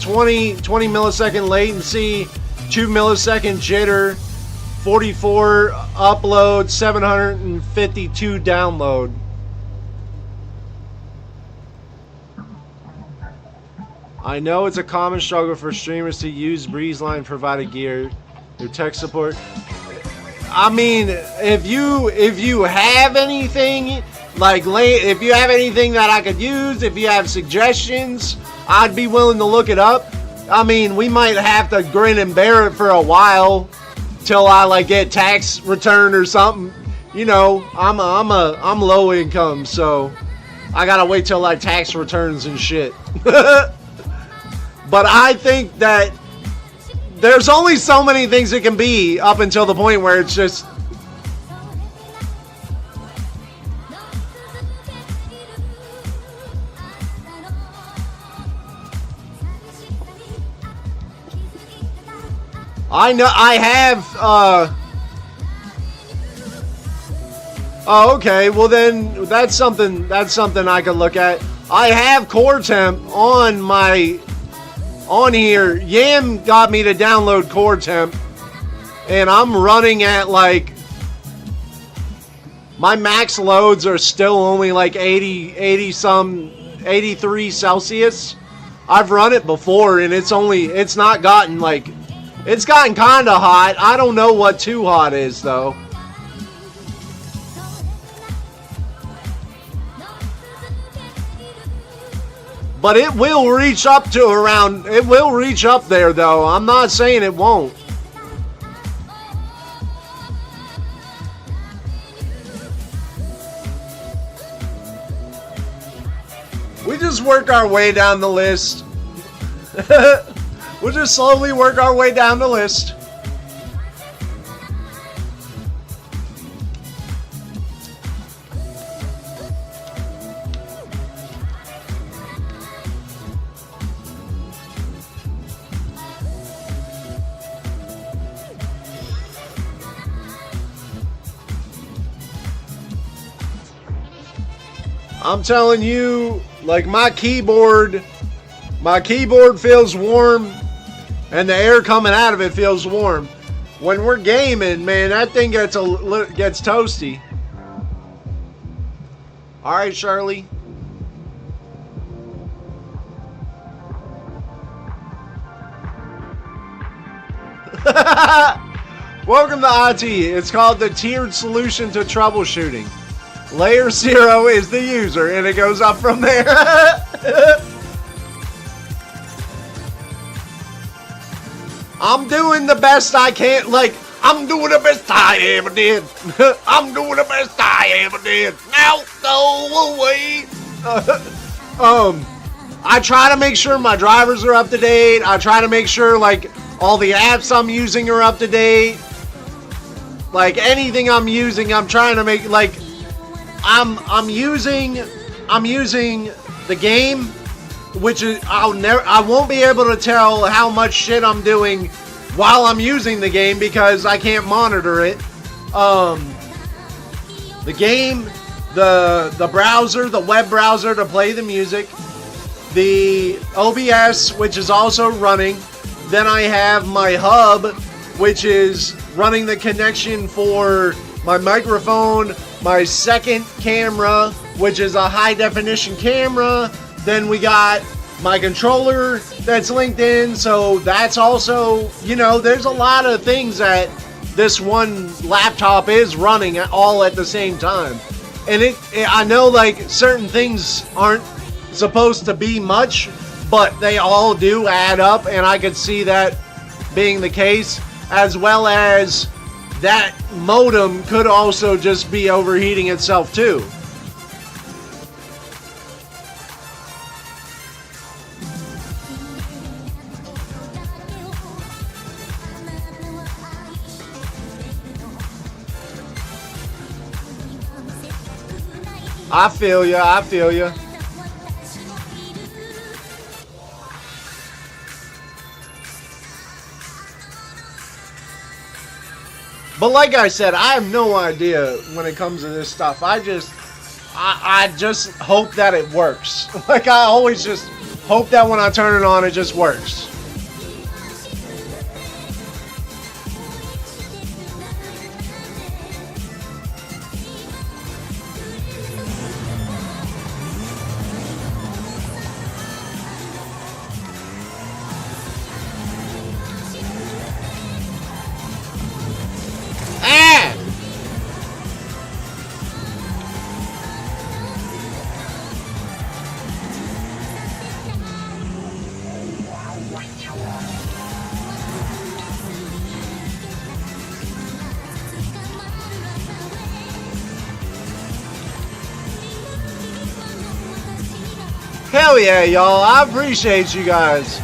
[SPEAKER 1] 20 millisecond latency, 2 millisecond jitter, 44 upload, 752 download. I know it's a common struggle for streamers to use BreezeLine provided gear. Their tech support. I mean, if you have anything like if you have anything that I could use, if you have suggestions, I'd be willing to look it up. I mean, we might have to grin and bear it for a while till I like get tax return or something. You know, I'm low income, so I gotta wait till like tax returns and shit. But I think that there's only so many things it can be up until the point where it's just. I know I have, oh, okay, well then that's something I could look at. I have core temp on here. Yam got me to download core temp, and I'm running at like, my max loads are still only like 83 Celsius. I've run it before and it's not gotten like, it's gotten kind of hot. I don't know what too hot is, though. But it will reach up to around... It will reach up there, though. I'm not saying it won't. We just work our way down the list. We'll just slowly work our way down the list. I'm telling you, like my keyboard feels warm. And the air coming out of it feels warm. When we're gaming, man, that thing gets toasty. All right, Shirley. Welcome to IT. It's called the tiered solution to troubleshooting. Layer 0 is the user, and it goes up from there. I'm doing the best I can. Like, I'm doing the best I ever did. I'm doing the best I ever did. Now go away. I try to make sure my drivers are up to date. I try to make sure like all the apps I'm using are up to date. Like anything I'm using, I'm trying to make like I'm using I'm using the game, which is I won't be able to tell how much shit I'm doing while I'm using the game because I can't monitor it. The game, the browser, the web browser to play the music, the OBS, which is also running. Then I have my hub, which is running the connection for my microphone, my second camera, which is a high definition camera. Then we got my controller that's linked in, so that's also, you know, there's a lot of things that this one laptop is running all at the same time. And I know like certain things aren't supposed to be much, but they all do add up, and I could see that being the case, as well as that modem could also just be overheating itself too. I feel ya, I feel ya. But like I said, I have no idea when it comes to this stuff. I just hope that it works. Like I always just hope that when I turn it on, it just works. Hell yeah, y'all. I appreciate you guys.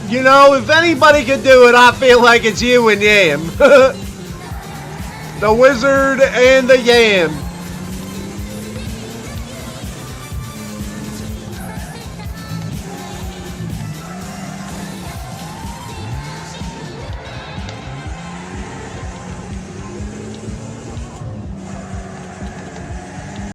[SPEAKER 1] You know, if anybody could do it, I feel like it's you and Yam. The wizard and the Yam.